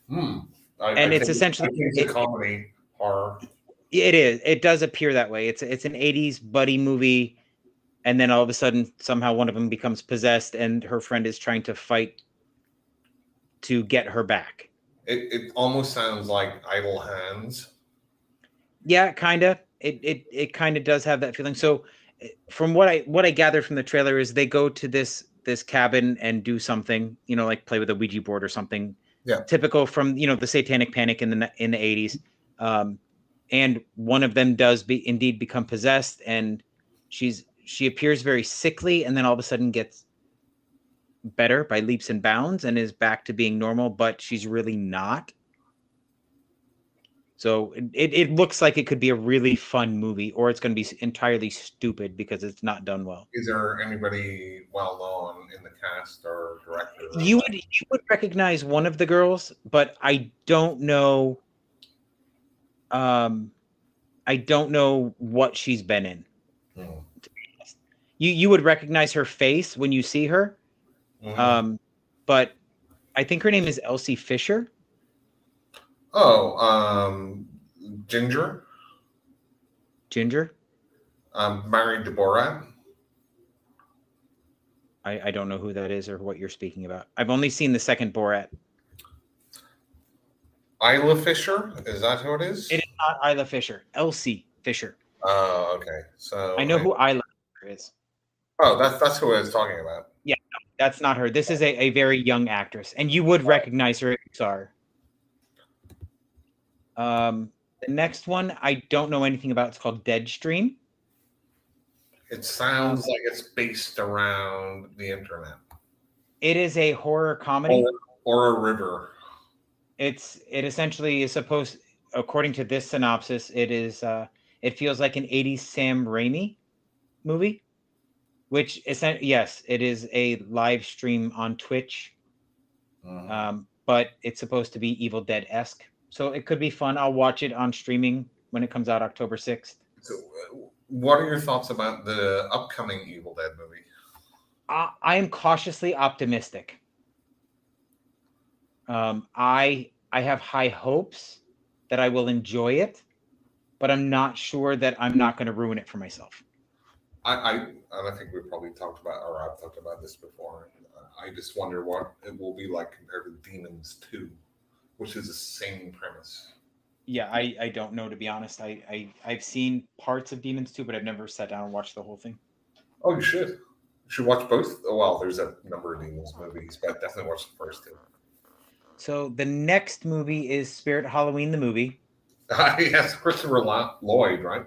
It's essentially a comedy horror. It is. It does appear that way. It's an 80s buddy movie, and then all of a sudden, somehow one of them becomes possessed, and her friend is trying to fight to get her back. It almost sounds like Idle Hands. Yeah, kind of. It kind of does have that feeling. So, from what I gathered from the trailer is they go to this cabin and do something, like play with a Ouija board or something. Yeah. typical from the Satanic Panic in the 80s. And one of them does indeed become possessed, and she appears very sickly, and then all of a sudden gets better by leaps and bounds and is back to being normal, but she's really not. So it looks like it could be a really fun movie, or it's going to be entirely stupid because it's not done well. Is there anybody well known in the cast or director? You would recognize one of the girls, but I don't know. I don't know what she's been in. Hmm. You would recognize her face when you see her, but I think her name is Elsie Fisher. Oh, Ginger. Ginger. Married to Borat. I don't know who that is or what you're speaking about. I've only seen the second Borat. Isla Fisher, is that who it is? It is not Isla Fisher. Elsie Fisher. Oh, okay. So I know who Isla Fisher is. Oh, that's who I was talking about. Yeah, that's not her. This is a very young actress, and you would recognize her if you saw her. The next one I don't know anything about. It's called Deadstream. It sounds like it's based around the internet. It is a horror comedy. Or a river. It essentially is supposed, according to this synopsis, it feels like an 80s Sam Raimi movie, which yes, it is a live stream on Twitch. But it's supposed to be Evil Dead-esque. So it could be fun. I'll watch it on streaming when it comes out October 6th. So what are your thoughts about the upcoming Evil Dead movie? I am cautiously optimistic. I have high hopes that I will enjoy it, but I'm not sure that I'm not going to ruin it for myself. I think we probably talked about, or I've talked about this before. I just wonder what it will be like compared to Demons 2, which is the same premise. Yeah, I don't know, to be honest. I've seen parts of Demons 2, but I've never sat down and watched the whole thing. Oh, you should. You should watch both. Well, there's a number of Demons movies, but definitely watch the first two. So the next movie is Spirit Halloween, the movie. Yes, Christopher Lloyd, right?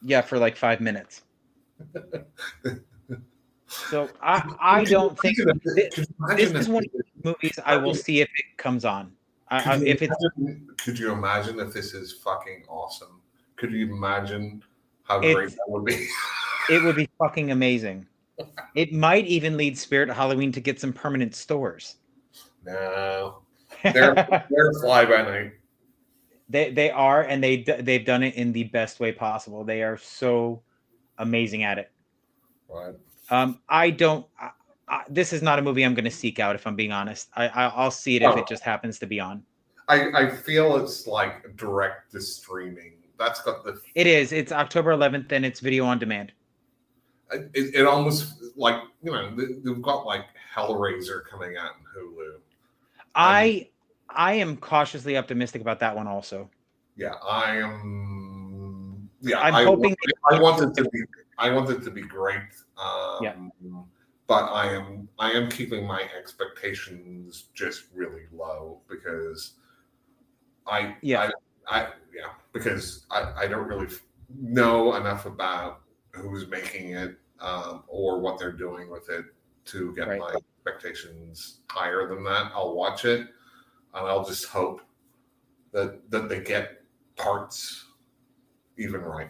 Yeah, for like 5 minutes. So I don't think this is one of the movies I will see if it comes on. Could you imagine if this is fucking awesome? Could you imagine how great that would be? It would be fucking amazing. It might even lead Spirit Halloween to get some permanent stores. No, they're fly by night. They are, and they've done it in the best way possible. They are so amazing at it. Right. This is not a movie I'm going to seek out, if I'm being honest. I'll see it if it just happens to be on. I feel it's like direct to streaming. That's got the. It is. It's October 11th, and it's video on demand. It almost like they've got like Hellraiser coming out in Hulu. I am cautiously optimistic about that one also. Yeah, I am. Yeah, I'm hoping. I want it to be. I want it to be great. But I am keeping my expectations just really low because because I don't really know enough about who's making it or what they're doing with it to get my expectations higher than that. I'll watch it and I'll just hope that they get parts even right.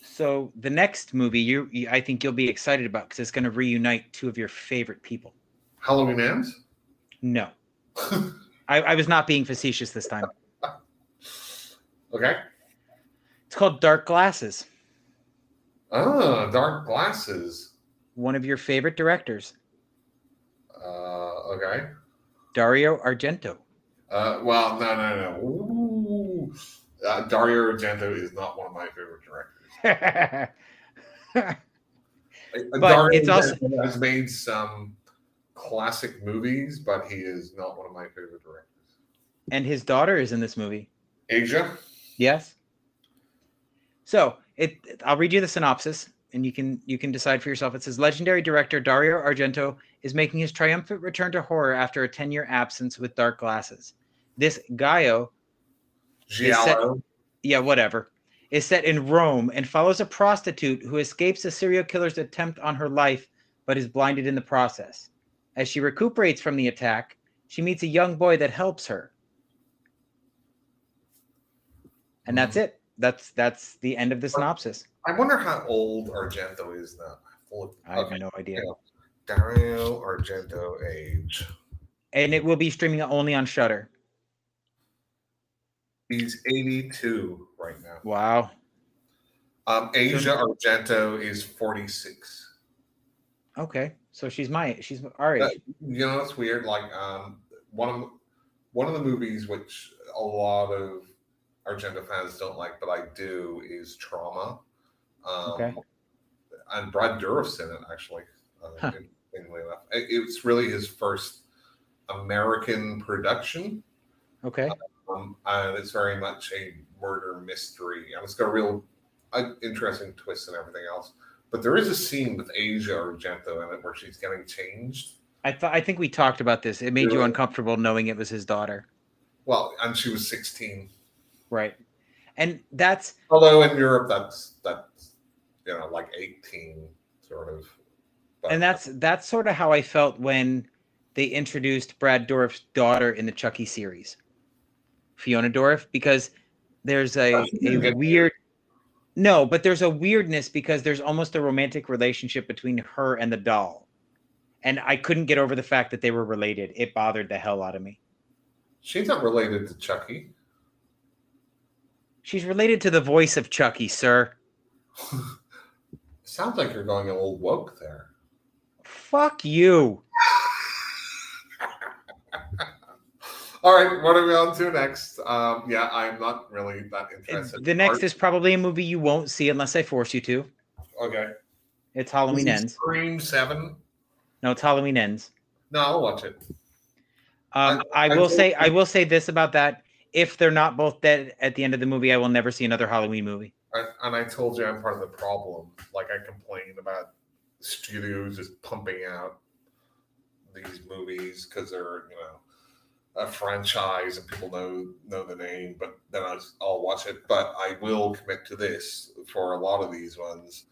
So the next movie I think you'll be excited about because it's going to reunite two of your favorite people. Halloween Ends? No. I was not being facetious this time. Okay. It's called Dark Glasses. Oh, Dark Glasses. One of your favorite directors. Okay. Dario Argento. Well, no. Ooh. Dario Argento is not one of my favorite directors. But Dario it's also has made some classic movies, but he is not one of my favorite directors. And his daughter is in this movie. Asia? Yes. So I'll read you the synopsis. and you can decide for yourself. It says legendary director Dario Argento is making his triumphant return to horror after a 10-year absence with Dark Glasses. This Giallo is set, is set in Rome and follows a prostitute who escapes a serial killer's attempt on her life, but is blinded in the process. As she recuperates from the attack, she meets a young boy that helps her. And that's it. That's the end of the synopsis. I wonder how old Argento is now. I have no idea. Dario Argento age. And it will be streaming only on Shudder. He's 82 right now. Wow. Asia Argento is 46. Okay, so she's our age. You know, it's weird. Like one of the movies which a lot of Argento fans don't like, but I do, is Trauma. Okay. And Brad Dourif's in it, actually. Interestingly enough, it's really his first American production. Okay. And it's very much a murder mystery, and it's got a real interesting twist and everything else. But there is a scene with Asia Argento in it where she's getting changed. I think we talked about this. It made you uncomfortable knowing it was his daughter. Well, and she was 16. Right. And that's, although in Europe that's like 18 sort of. But, and that's sort of how I felt when they introduced Brad Dourif's daughter in the Chucky series, Fiona Dourif, because there's a weird. No, but there's a weirdness because there's almost a romantic relationship between her and the doll. And I couldn't get over the fact that they were related. It bothered the hell out of me. She's not related to Chucky. She's related to the voice of Chucky, sir. Sounds like you're going a little woke there. Fuck you. All right, what are we on to next? Yeah, I'm not really that interested. The next is probably a movie you won't see unless I force you to. Okay. It's Halloween Ends. Scream 7? No, it's Halloween Ends. No, I'll watch it. I will say this about that. If they're not both dead at the end of the movie, I will never see another Halloween movie. And I told you I'm part of the problem. Like, I complain about studios just pumping out these movies because they're, a franchise and people know the name, but then I'll watch it. But I will commit to this for a lot of these ones.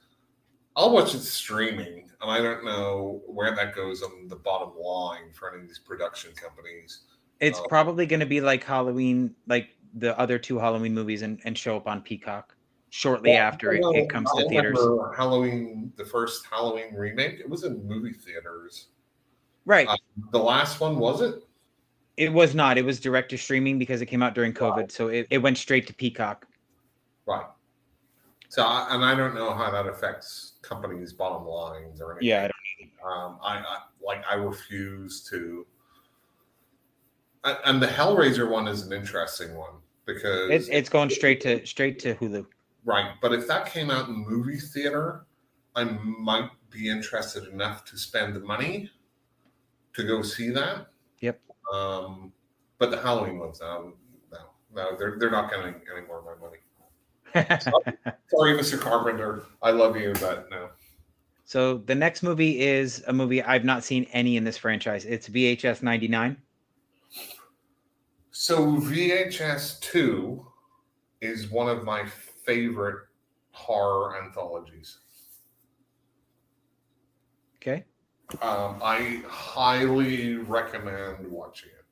I'll watch it streaming, and I don't know where that goes on the bottom line for any of these production companies. It's probably going to be like Halloween, like the other two Halloween movies, and show up on Peacock shortly after it comes to theaters. Halloween, the first Halloween remake, it was in movie theaters. Right. The last one, was it? It was not. It was direct to streaming because it came out during COVID. Right. So it went straight to Peacock. Right. So, and I don't know how that affects companies' bottom lines or anything. Yeah. I refuse to. And the Hellraiser one is an interesting one because it's going straight to Hulu. Right. But if that came out in movie theater, I might be interested enough to spend the money to go see that. Yep. But the Halloween ones, no, they're not getting any more of my money. Sorry, Mr. Carpenter, I love you, but no. So the next movie is a movie I've not seen any in this franchise. It's VHS 99. So VHS 2 is one of my favorite horror anthologies. Okay. I highly recommend watching it.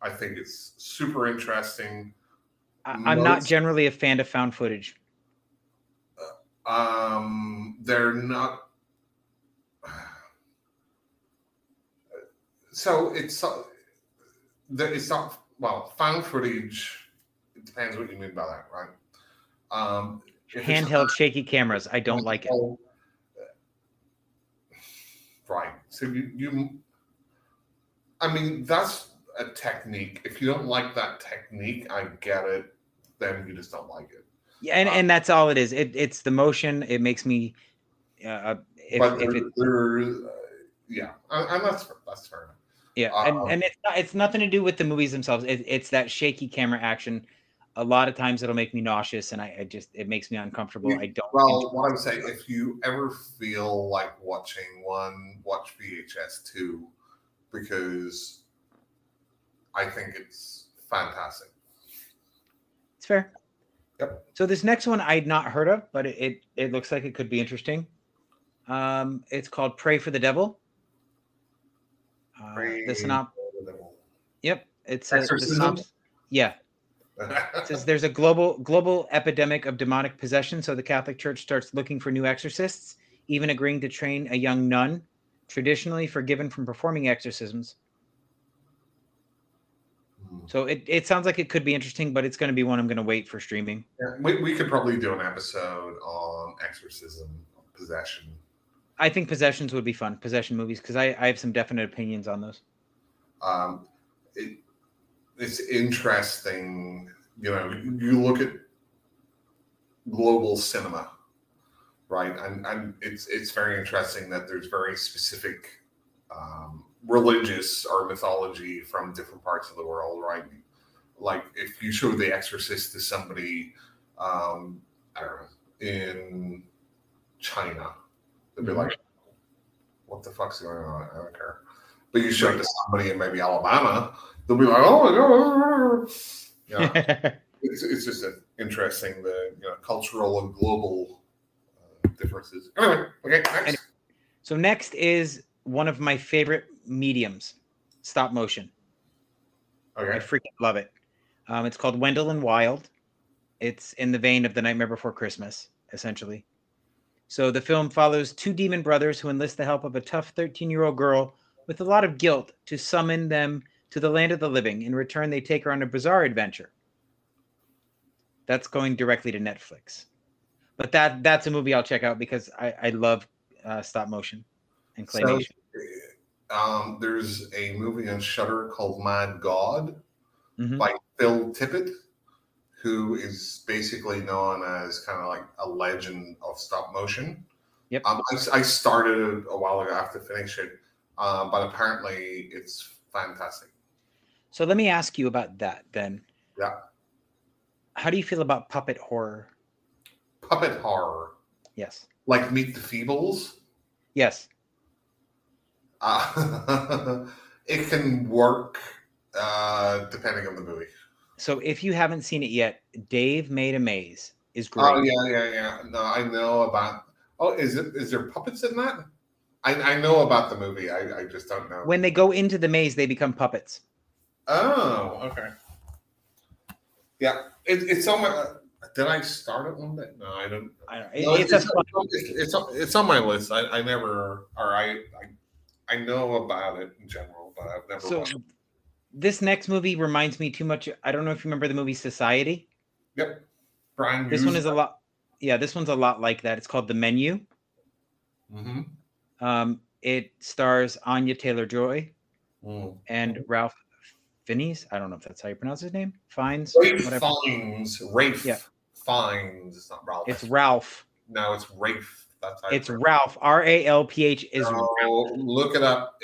I think it's super interesting. I'm not generally a fan of found footage. They're not. So it's not. Well, found footage. It depends what you mean by that, right? Handheld shaky cameras. I don't like it. Right. So I mean, that's a technique. If you don't like that technique, I get it. Then you just don't like it. Yeah, and that's all it is. It's the motion. It makes me. Yeah, and that's fair enough. Yeah, and it's nothing to do with the movies themselves. It's that shaky camera action a lot of times it'll make me nauseous, and it makes me uncomfortable. I don't. Well, what I would say, if you ever feel like watching one, watch VHS 2, because I think it's fantastic. It's fair. Yep. So this next one I'd not heard of, but it looks like it could be interesting. It's called Pray for the Devil. The synopsis. Yep, it's the synopsis. Yeah. It says there's a global epidemic of demonic possession, so the Catholic Church starts looking for new exorcists, even agreeing to train a young nun, traditionally forgiven from performing exorcisms. So it sounds like it could be interesting, but it's going to be one I'm going to wait for streaming. Yeah, we could probably do an episode on exorcism, possession. I think possessions would be fun, possession movies, because I have some definite opinions on those. It's interesting, you look at global cinema, right? And it's very interesting that there's very specific religious or mythology from different parts of the world, right? Like if you show The Exorcist to somebody, I don't know, in China, they'd be like, what the fuck's going on? I don't care. But you show it to somebody in maybe Alabama, they'll be like, oh my God. It's just interesting, the cultural and global differences. Anyway, okay, next. So next is one of my favorite mediums, stop motion. Okay. I freaking love it. It's called Wendell and Wild. It's in the vein of The Nightmare Before Christmas, essentially. So the film follows two demon brothers who enlist the help of a tough 13-year-old girl with a lot of guilt to summon them to the land of the living. In return, they take her on a bizarre adventure. That's going directly to Netflix. But that's a movie I'll check out because I love stop motion and claymation. So, there's a movie on Shudder called Mad God by Phil Tippett, who is basically known as kind of like a legend of stop motion. Yep. I started it a while ago. I have to finish it, but apparently it's fantastic. So let me ask you about that then. Yeah. How do you feel about puppet horror? Puppet horror? Yes. Like Meet the Feebles? Yes. It can work depending on the movie. So if you haven't seen it yet, Dave Made a Maze is great. Oh yeah. No, I know about. Oh, is there puppets in that? I know about the movie. I just don't know. When they go into the maze, they become puppets. Oh, okay. Yeah, it's on my. Did I start it one day? No, I don't. It's on my list. I never, or I know about it in general, but I've never watched it. This next movie reminds me too much. I don't know if you remember the movie Society. Yep. Brian. This one is a lot. Yeah, this one's a lot like that. It's called The Menu. It stars Anya Taylor-Joy and Ralph Fiennes. I don't know if that's how you pronounce his name. Fiennes. Rafe. Yeah. Fiennes. It's not Ralph. It's Ralph. No, it's Rafe. That's how it's Ralph. R-A-L-P-H is. No, look it up.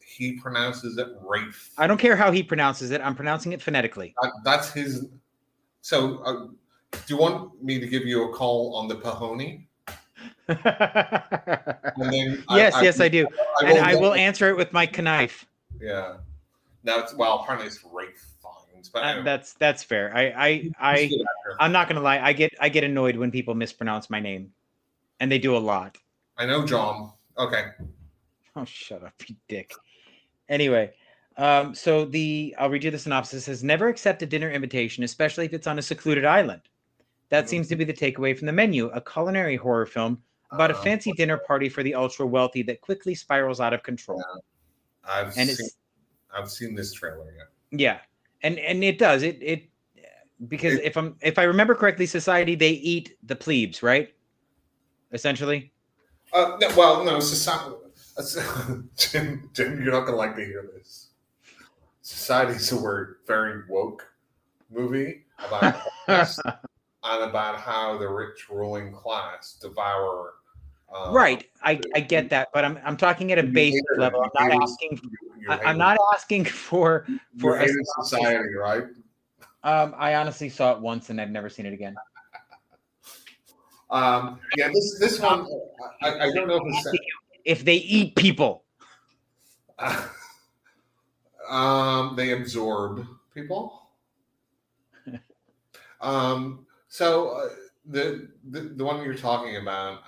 He pronounces it Rafe. I don't care how he pronounces it. I'm pronouncing it phonetically. That's his. So, do you want me to give you a call on the Pahoni? Yes, I do. I will answer it with my knife. Yeah. Now apparently it's Rafe Fiennes, but anyway. That's fair. I'm not gonna lie. I get annoyed when people mispronounce my name, and they do a lot. I know, John. Okay. Oh, shut up, you dick. Anyway, so I'll read you the synopsis. It says, never accept a dinner invitation, especially if it's on a secluded island. That seems to be the takeaway from The Menu, a culinary horror film about a fancy dinner party for the ultra wealthy that quickly spirals out of control. Yeah. I've seen this trailer. Yeah, and it does it because if I remember correctly, Society, they eat the plebes, right? Essentially. No, Society. Jim, you're not gonna like to hear this. Society's a very woke movie about and about how the rich ruling class devour. Right, I get that, but I'm talking at a basic level. I'm not asking for a society, right? I honestly saw it once and I've never seen it again. Yeah, this one, I don't know if it's. If they eat people. They absorb people. So the one you're talking about,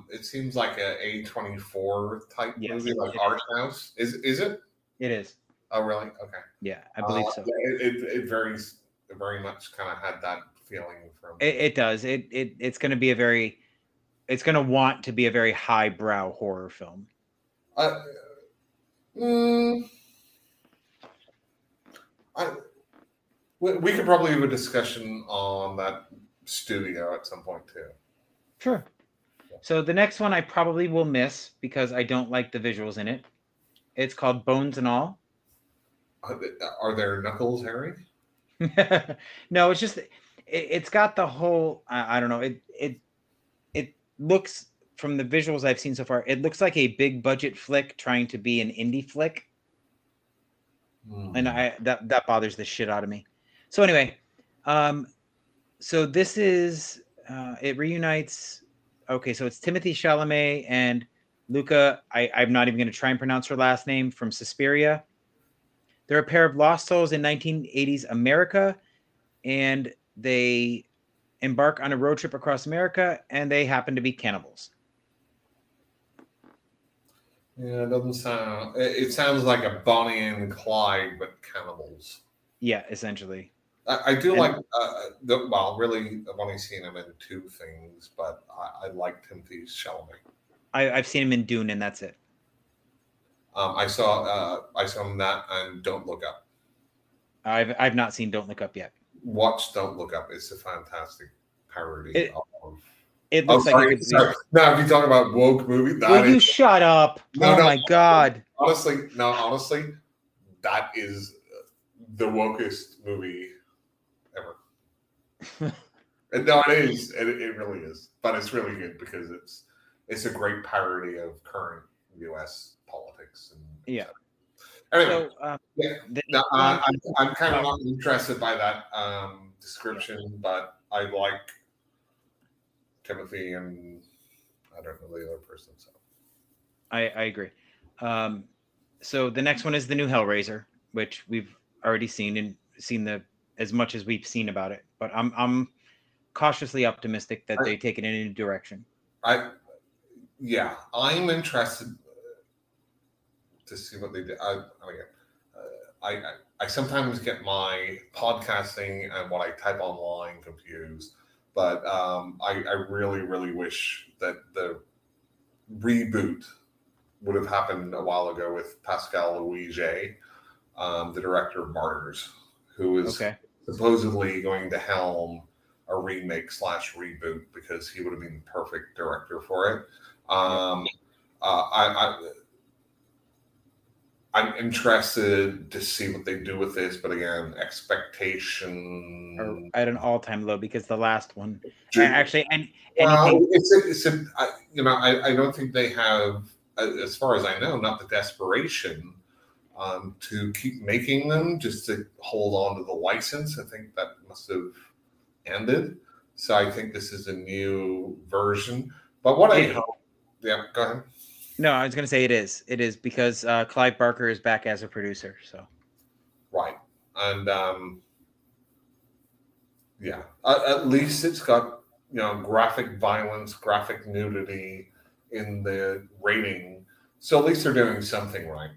it seems like a A24 type Yes, movie, like art house. Is it? It is. Oh, really? Okay. Yeah, I believe so. It very much kind of had that feeling from. It does. It's going to be a very. It's going to want to be a very highbrow horror film. We could probably have a discussion on that studio at some point too. Sure. So the next one I probably will miss because I don't like the visuals in it. It's called Bones and All. Are there knuckles, Harry? No, it's just it's got the whole. I don't know. It looks, from the visuals I've seen so far, it looks like a big budget flick trying to be an indie flick, and that bothers the shit out of me. So anyway, so this is it reunites. Okay, so it's Timothy Chalamet and Luca. I'm not even going to try and pronounce her last name, from Suspiria. They're a pair of lost souls in 1980s America, and they embark on a road trip across America, and they happen to be cannibals. Yeah, it doesn't sound. It sounds like a Bonnie and Clyde, but cannibals. Yeah, essentially. I do like. Well, really, I've only seen him in two things, but I like Timothy Chalamet. I've seen him in Dune, and that's it. I saw him in that and Don't Look Up. I've not seen Don't Look Up yet. Watch Don't Look Up. It's a fantastic parody of. It looks like it could be. Now, if you talk about woke movie, will you shut up? Oh my god! Honestly, that is the wokest movie ever. No, it is. It really is. But it's really good because it's a great parody of current U.S. politics. And yeah. Anyway, I'm kind of not interested by that description, but I like Timothy, and I don't know the other person. So I agree. So the next one is the new Hellraiser, which we've already seen as much as we've seen about it. But I'm cautiously optimistic that they take it in a new direction. I'm interested to see what they do. I sometimes get my podcasting and what I type online confused, but I really, really wish that the reboot would have happened a while ago with Pascal Louis-Jay, the director of Martyrs, who is supposedly going to helm a remake / reboot because he would have been the perfect director for it. I'm interested to see what they do with this, but again, expectation are at an all-time low because the last one actually I don't think they have, as far as I know, not the desperation to keep making them just to hold on to the license. I think that must have ended. So I think this is a new version. But what I hope, go ahead. No, I was going to say it is. It is because Clive Barker is back as a producer. So, right, and at least it's got graphic violence, graphic nudity in the rating. So at least they're doing something right.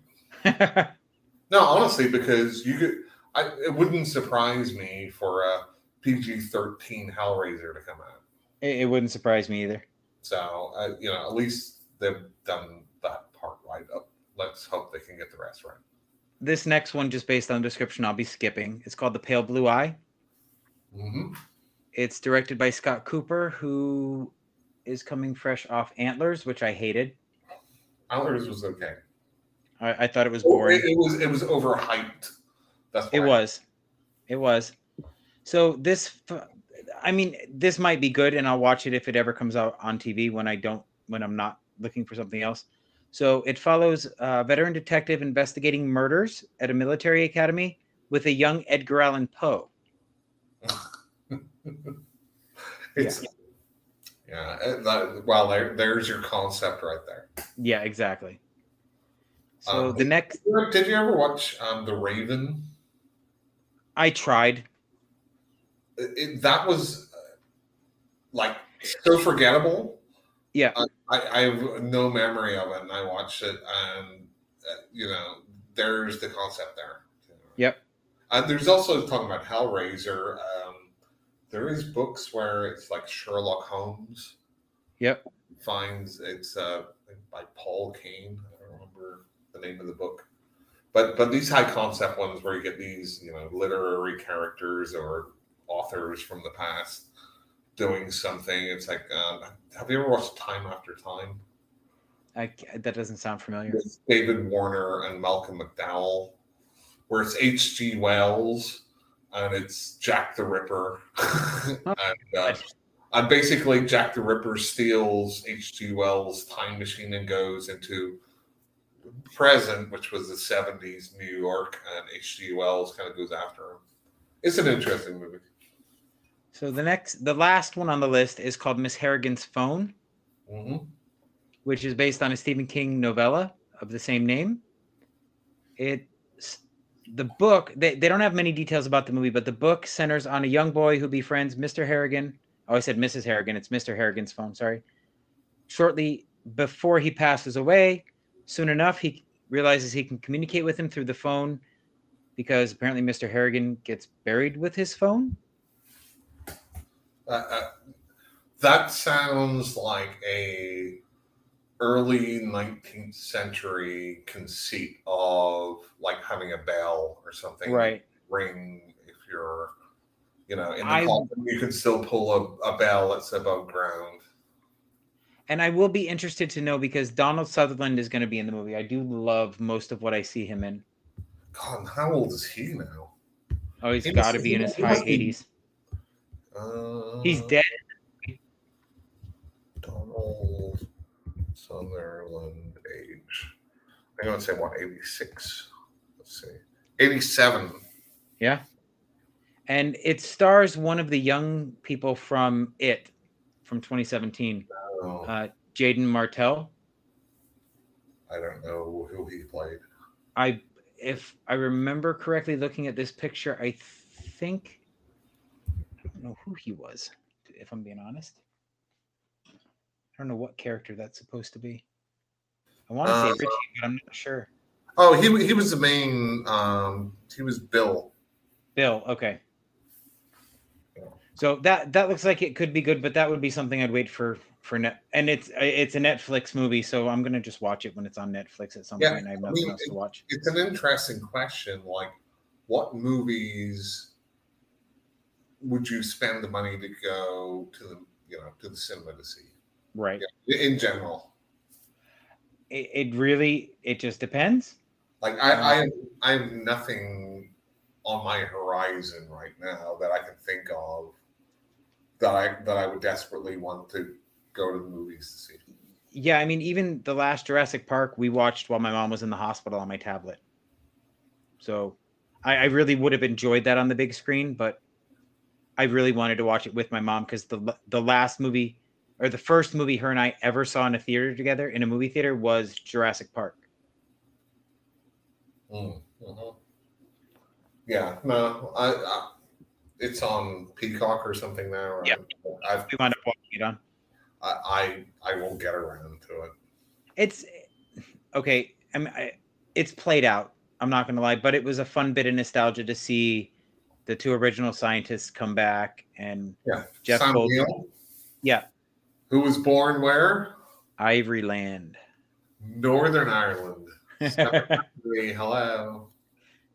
No, honestly, because it wouldn't surprise me for a PG-13 Hellraiser to come out. It wouldn't surprise me either. So at least they've done that part right. Let's hope they can get the rest right. This next one, just based on the description, I'll be skipping. It's called The Pale Blue Eye. Mm-hmm. It's directed by Scott Cooper, who is coming fresh off Antlers, which I hated. Antlers was okay. I thought it was boring. It was overhyped. That's why. It was. So this might be good, and I'll watch it if it ever comes out on TV when I'm not looking for something else. So it follows a veteran detective investigating murders at a military academy with a young Edgar Allan Poe. It's well, there's your concept right there. Yeah, exactly. So the next, did you ever watch The Raven? I tried. That was like so forgettable. Yeah. I have no memory of it, and I watched it, and there's the concept there. Yep. There's also talking about Hellraiser. There is books where it's like Sherlock Holmes. Yep. Finds it's by Paul Kane. I don't remember the name of the book, but these high concept ones where you get these literary characters or authors from the past doing something. It's like, have you ever watched Time After Time? That doesn't sound familiar. With David Warner and Malcolm McDowell, where it's H.G. Wells and it's Jack the Ripper. And basically Jack the Ripper steals H.G. Wells' time machine and goes into present, which was the 70s New York, and H.G. Wells kind of goes after him. It's an interesting movie. So the last one on the list is called Miss Harrigan's Phone, which is based on a Stephen King novella of the same name. The book, they don't have many details about the movie, but the book centers on a young boy who befriends Mr. Harrigan. Oh, I said Mrs. Harrigan. It's Mr. Harrigan's phone, sorry. Shortly before he passes away, soon enough, he realizes he can communicate with him through the phone because apparently Mr. Harrigan gets buried with his phone. That sounds like a early 19th century conceit of like having a bell or something ring if you're in the coffin, you can still pull a bell that's above ground. And I will be interested to know because Donald Sutherland is going to be in the movie. I do love most of what I see him in. God, how old is he now? Oh, he's got to be in his high 80s. He's dead. Donald Sutherland age. I'm going to say, 86? Let's see. 87. Yeah. And it stars one of the young people from It from 2017. Oh. Jaden Martell. I don't know who he played. If I remember correctly, looking at this picture, I think I don't know who he was, if I'm being honest. I don't know what character that's supposed to be. I want to say Richie, but I'm not sure. Oh, he was the main. He was Bill. Bill, okay. So that looks like it could be good, but that would be something I'd wait for net. And it's a Netflix movie, so I'm gonna just watch it when it's on Netflix at some point. I have nothing else to watch. It's an interesting question. Like, what movies would you spend the money to go to the cinema to see? Right. Yeah, in general. It just depends. Like I have nothing on my horizon right now that I can think of that I would desperately want to go to the movies to see. Yeah, I mean, even the last Jurassic Park we watched while my mom was in the hospital on my tablet. So I really would have enjoyed that on the big screen, but I really wanted to watch it with my mom because the last movie or the first movie her and I ever saw in a theater together in a movie theater was Jurassic Park. Mm-hmm. Yeah, no, it's on Peacock or something now. Right? Yeah, we wound up watching it on. I won't get around to it. It's okay. I mean, it's played out. I'm not going to lie, but it was a fun bit of nostalgia to see the two original scientists come back and Jeff Goldblum. Yeah. Who was born where? Ivory Land. Northern Ireland. Hello.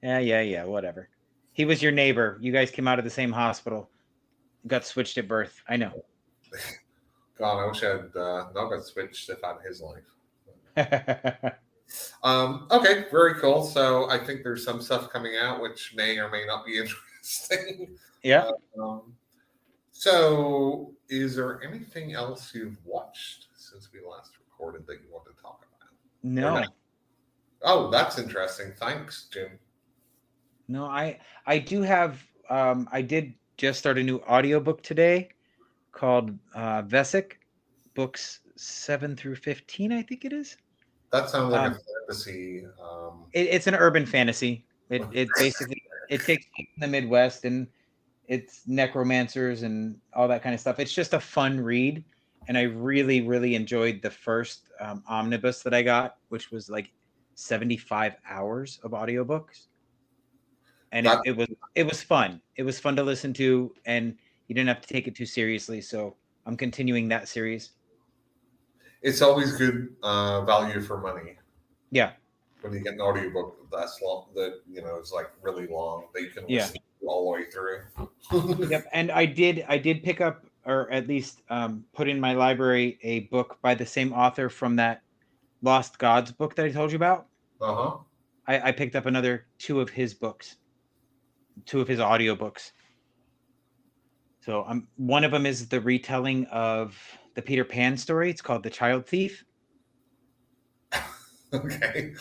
Yeah, whatever. He was your neighbor. You guys came out of the same hospital. Got switched at birth. I know. God, I wish I had not got switched if I had his life. Okay, very cool. So I think there's some stuff coming out which may or may not be interesting. Yeah. So is there anything else you've watched since we last recorded that you want to talk about? No. Oh, that's interesting. Thanks, Jim. No, I do have I did just started a new audiobook today called Vesic, books 7 through 15, I think it is. That sounds like a fantasy. It's an urban fantasy. It basically it takes place in the Midwest, and it's necromancers and all that kind of stuff. It's just a fun read, and I really, really enjoyed the first omnibus that I got, which was like 75 hours of audiobooks. And it was fun. It was fun to listen to, and you didn't have to take it too seriously. So I'm continuing that series. It's always good value for money. Yeah. When you get an audiobook that's long, that is like really long, that you can listen to all the way through. Yep. And I did pick up, or at least put in my library, a book by the same author from that Lost Gods book that I told you about. Uh-huh. I picked up another 2 of his books, 2 of his audiobooks. So one of them is the retelling of the Peter Pan story. It's called The Child Thief. Okay.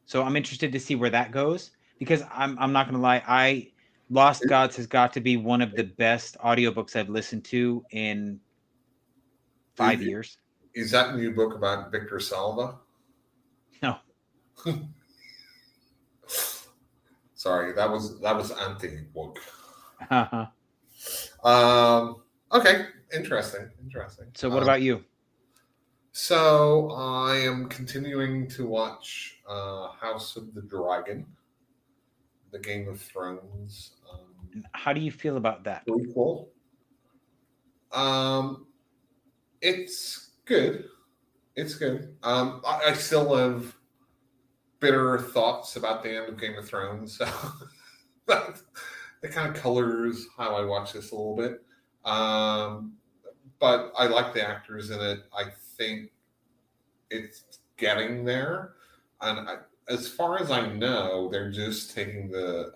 So I'm interested to see where that goes, because I'm not going to lie. Lost Gods has got to be one of the best audiobooks I've listened to in 5 years. Is that a new book about Victor Salva? No. Sorry, that was anti-book. Uh-huh. Okay, interesting. So what about you? So I am continuing to watch House of the Dragon, the Game of Thrones. How do you feel about that? Prequel. It's good. It's good. I still have bitter thoughts about the end of Game of Thrones. So that kind of colors how I watch this a little bit. But I like the actors in it. I think it's getting there. And as far as I know, they're just taking the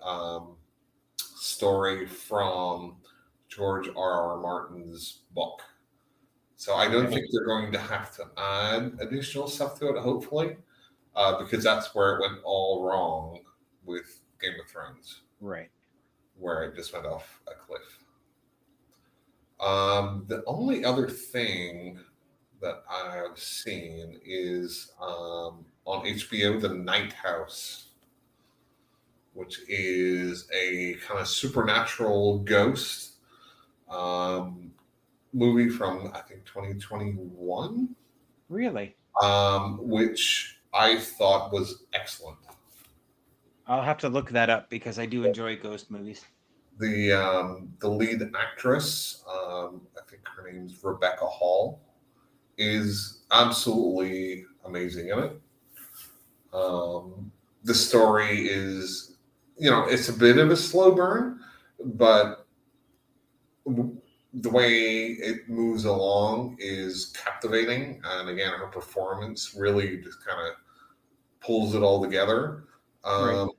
story from George R.R. Martin's book. So I don't think they're going to have to add additional stuff to it, hopefully, because that's where it went all wrong with Game of Thrones. Right. Where it just went off a cliff. The only other thing that I've seen is on HBO, The Night House, which is a kind of supernatural ghost movie from, I think, 2021. Really? Which I thought was excellent. I'll have to look that up, because I do enjoy ghost movies. The lead actress, I think her name's Rebecca Hall, is absolutely amazing in it. The story is, it's a bit of a slow burn, but the way it moves along is captivating. And again, her performance really just kind of pulls it all together. Right.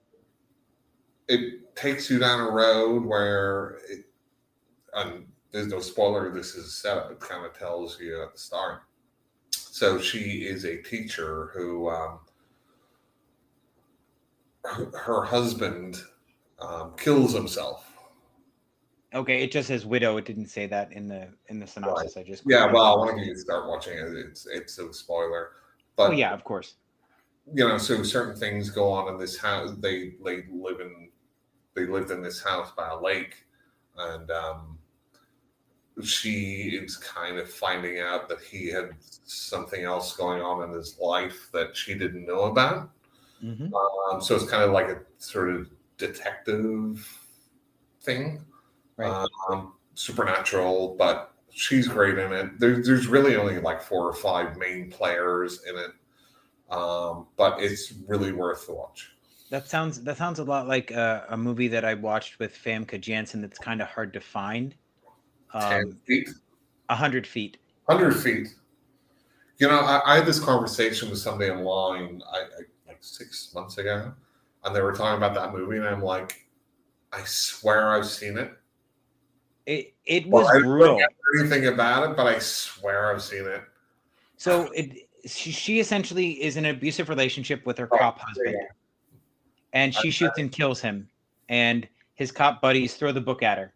It takes you down a road where there's no spoiler. This is a setup. It kind of tells you at the start. So she is a teacher who, her husband kills himself. Okay, it just says widow. It didn't say that in the synopsis. Right. I just Well, when you start watching it, it's a spoiler. But yeah, of course. So certain things go on in this house. They lived in this house by a lake, and she is kind of finding out that he had something else going on in his life that she didn't know about. Mm-hmm. So it's kind of like a sort of detective thing, right. Supernatural, but she's great in it. There's really only like 4 or 5 main players in it, but it's really worth the watch. That sounds a lot like a movie that I watched with Famke Janssen that's kind of hard to find. 10 feet? 100 feet. 100 feet. I had this conversation with somebody online like 6 months ago, and they were talking about that movie, and I'm like, I swear I've seen it. It was brutal. I don't know anything about it, but I swear I've seen it. So she essentially is in an abusive relationship with her cop husband. And she shoots and kills him, and his cop buddies throw the book at her.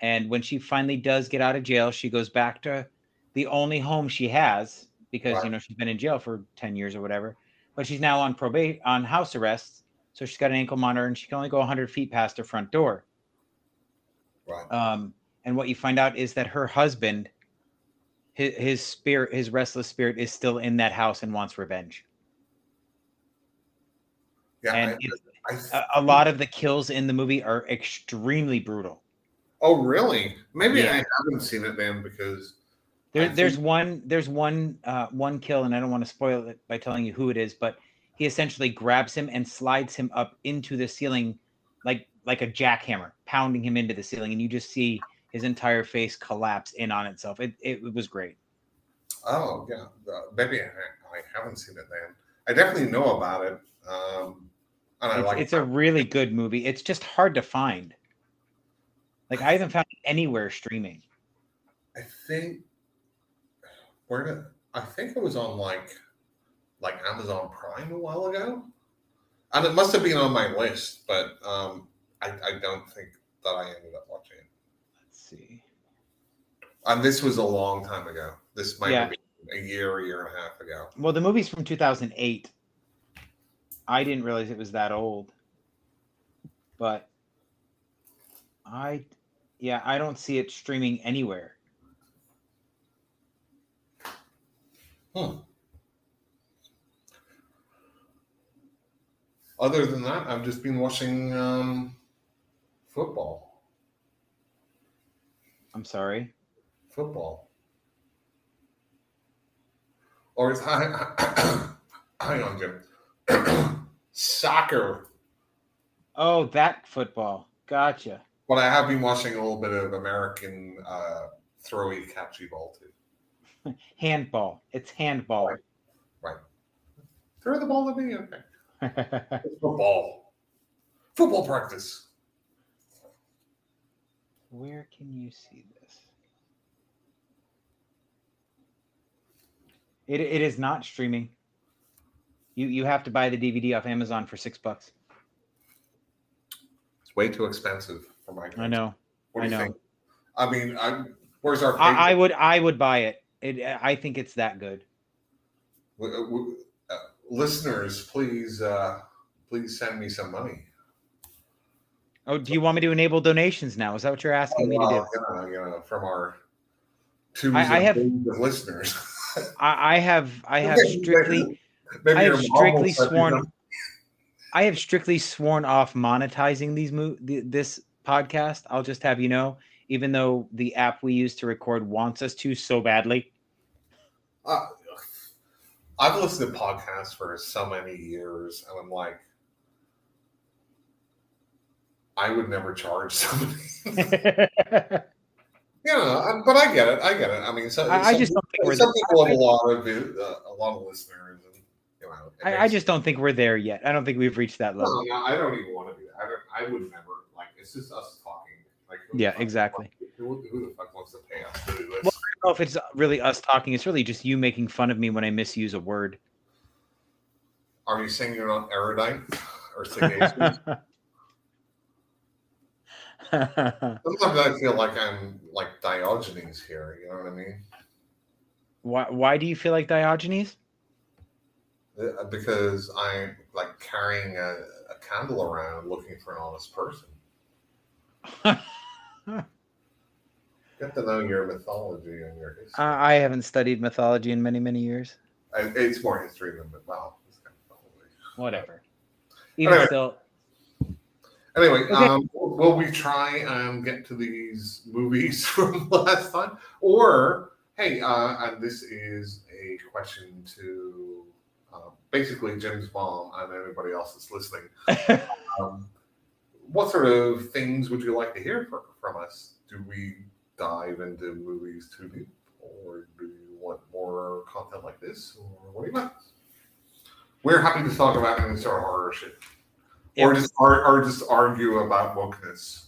And when she finally does get out of jail, she goes back to the only home she has because, Right. she's been in jail for 10 years or whatever. But she's now on probation, on house arrest. So she's got an ankle monitor and she can only go 100 feet past her front door. Right. And what you find out is that her husband, his spirit, his restless spirit, is still in that house and wants revenge. Yeah. And a lot of the kills in the movie are extremely brutal. Oh, really? Maybe Yeah. I haven't seen it then because there's one kill, and I don't want to spoil it by telling you who it is, but he essentially grabs him and slides him up into the ceiling like a jackhammer, pounding him into the ceiling, and you just see his entire face collapse in on itself. It was great. Oh, yeah. Maybe I haven't seen it then. I definitely know about it. And it's a really good movie. It's just hard to find. Like, I haven't found it anywhere streaming. I think it was on like Amazon Prime a while ago, and it must have been on my list, but I don't think that I ended up watching it. Let's see. And this was a long time ago. This might have been a year and a half ago. Well, the movie's from 2008. I didn't realize it was that old, but I don't see it streaming anywhere. Other than that, I've just been watching football. I'm sorry? Football. Or is hang on, Jim. Soccer. Oh, that football. Gotcha. But I have been watching a little bit of American throwy catchy ball too. Handball. It's handball. Right. Throw the ball to me. Okay. It's football. Football practice. Where can you see this? It is not streaming. You have to buy the DVD off Amazon for $6. It's way too expensive for my kids. I know. What do you think? I mean, where's our? I would buy it. I think it's that good. Listeners, please send me some money. Oh, do you want me to enable donations now? Is that what you're asking me to do? Yeah, from our two listeners. I have strictly sworn off monetizing this podcast. I'll just have you know, even though the app we use to record wants us to so badly. I've listened to podcasts for so many years, and I'm like, I would never charge somebody. But I get it. I mean, I just don't think some people have a lot of listeners, and I just don't think we're there yet. I don't think we've reached that level. No, I don't even want to do that. I would never. Like, it's just us talking. Like, exactly. Who the fuck wants to pay us to do this? Well, I don't know if it's really us talking. It's really just you making fun of me when I misuse a word. Are you saying you're not erudite or sagacious? Sometimes I feel like I'm like Diogenes here. You know what I mean? Why do you feel like Diogenes? Because I'm like carrying a candle around looking for an honest person. Get to know your mythology and your history. I haven't studied mythology in many, many years. It's more history than mythology. Whatever. Even still. Anyway, okay. Will we try and get to these movies from last time? Or, hey, and this is a question to basically Jim's mom and everybody else that's listening. What sort of things would you like to hear from us? Do we dive into movies too deep? Or do you want more content like this? Or what do you want? We're happy to talk about any sort of horror shit. Or just argue about wokeness.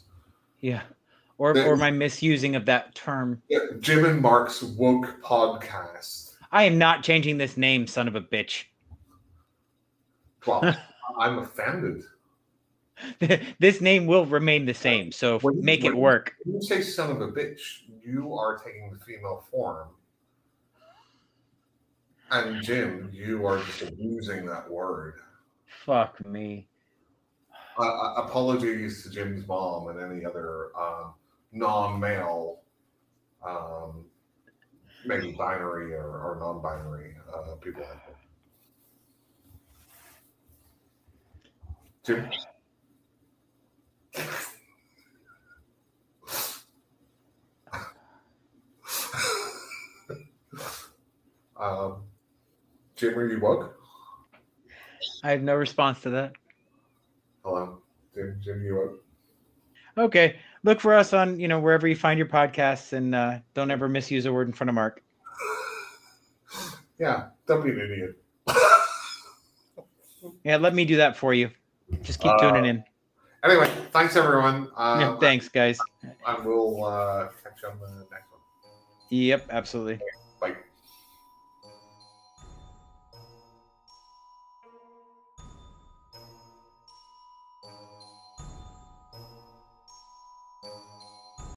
Yeah. Or my misusing of that term. Yeah, Jim and Mark's Woke Podcast. I am not changing this name, son of a bitch. Well, I'm offended. This name will remain the same, so make it work. When you say son of a bitch, you are taking the female form. And Jim, you are just abusing that word. Fuck me. Apologies to Jim's mom and any other non-male, maybe binary or non-binary people out there. Jim? Jim, are you woke? I have no response to that. Hello, Jim, you woke? Okay, look for us on wherever you find your podcasts, and don't ever misuse a word in front of Mark. Yeah, don't be an idiot. Yeah, let me do that for you. Just keep tuning in. Anyway, thanks everyone. Thanks, guys. And we'll catch you on the next one. Yep, absolutely.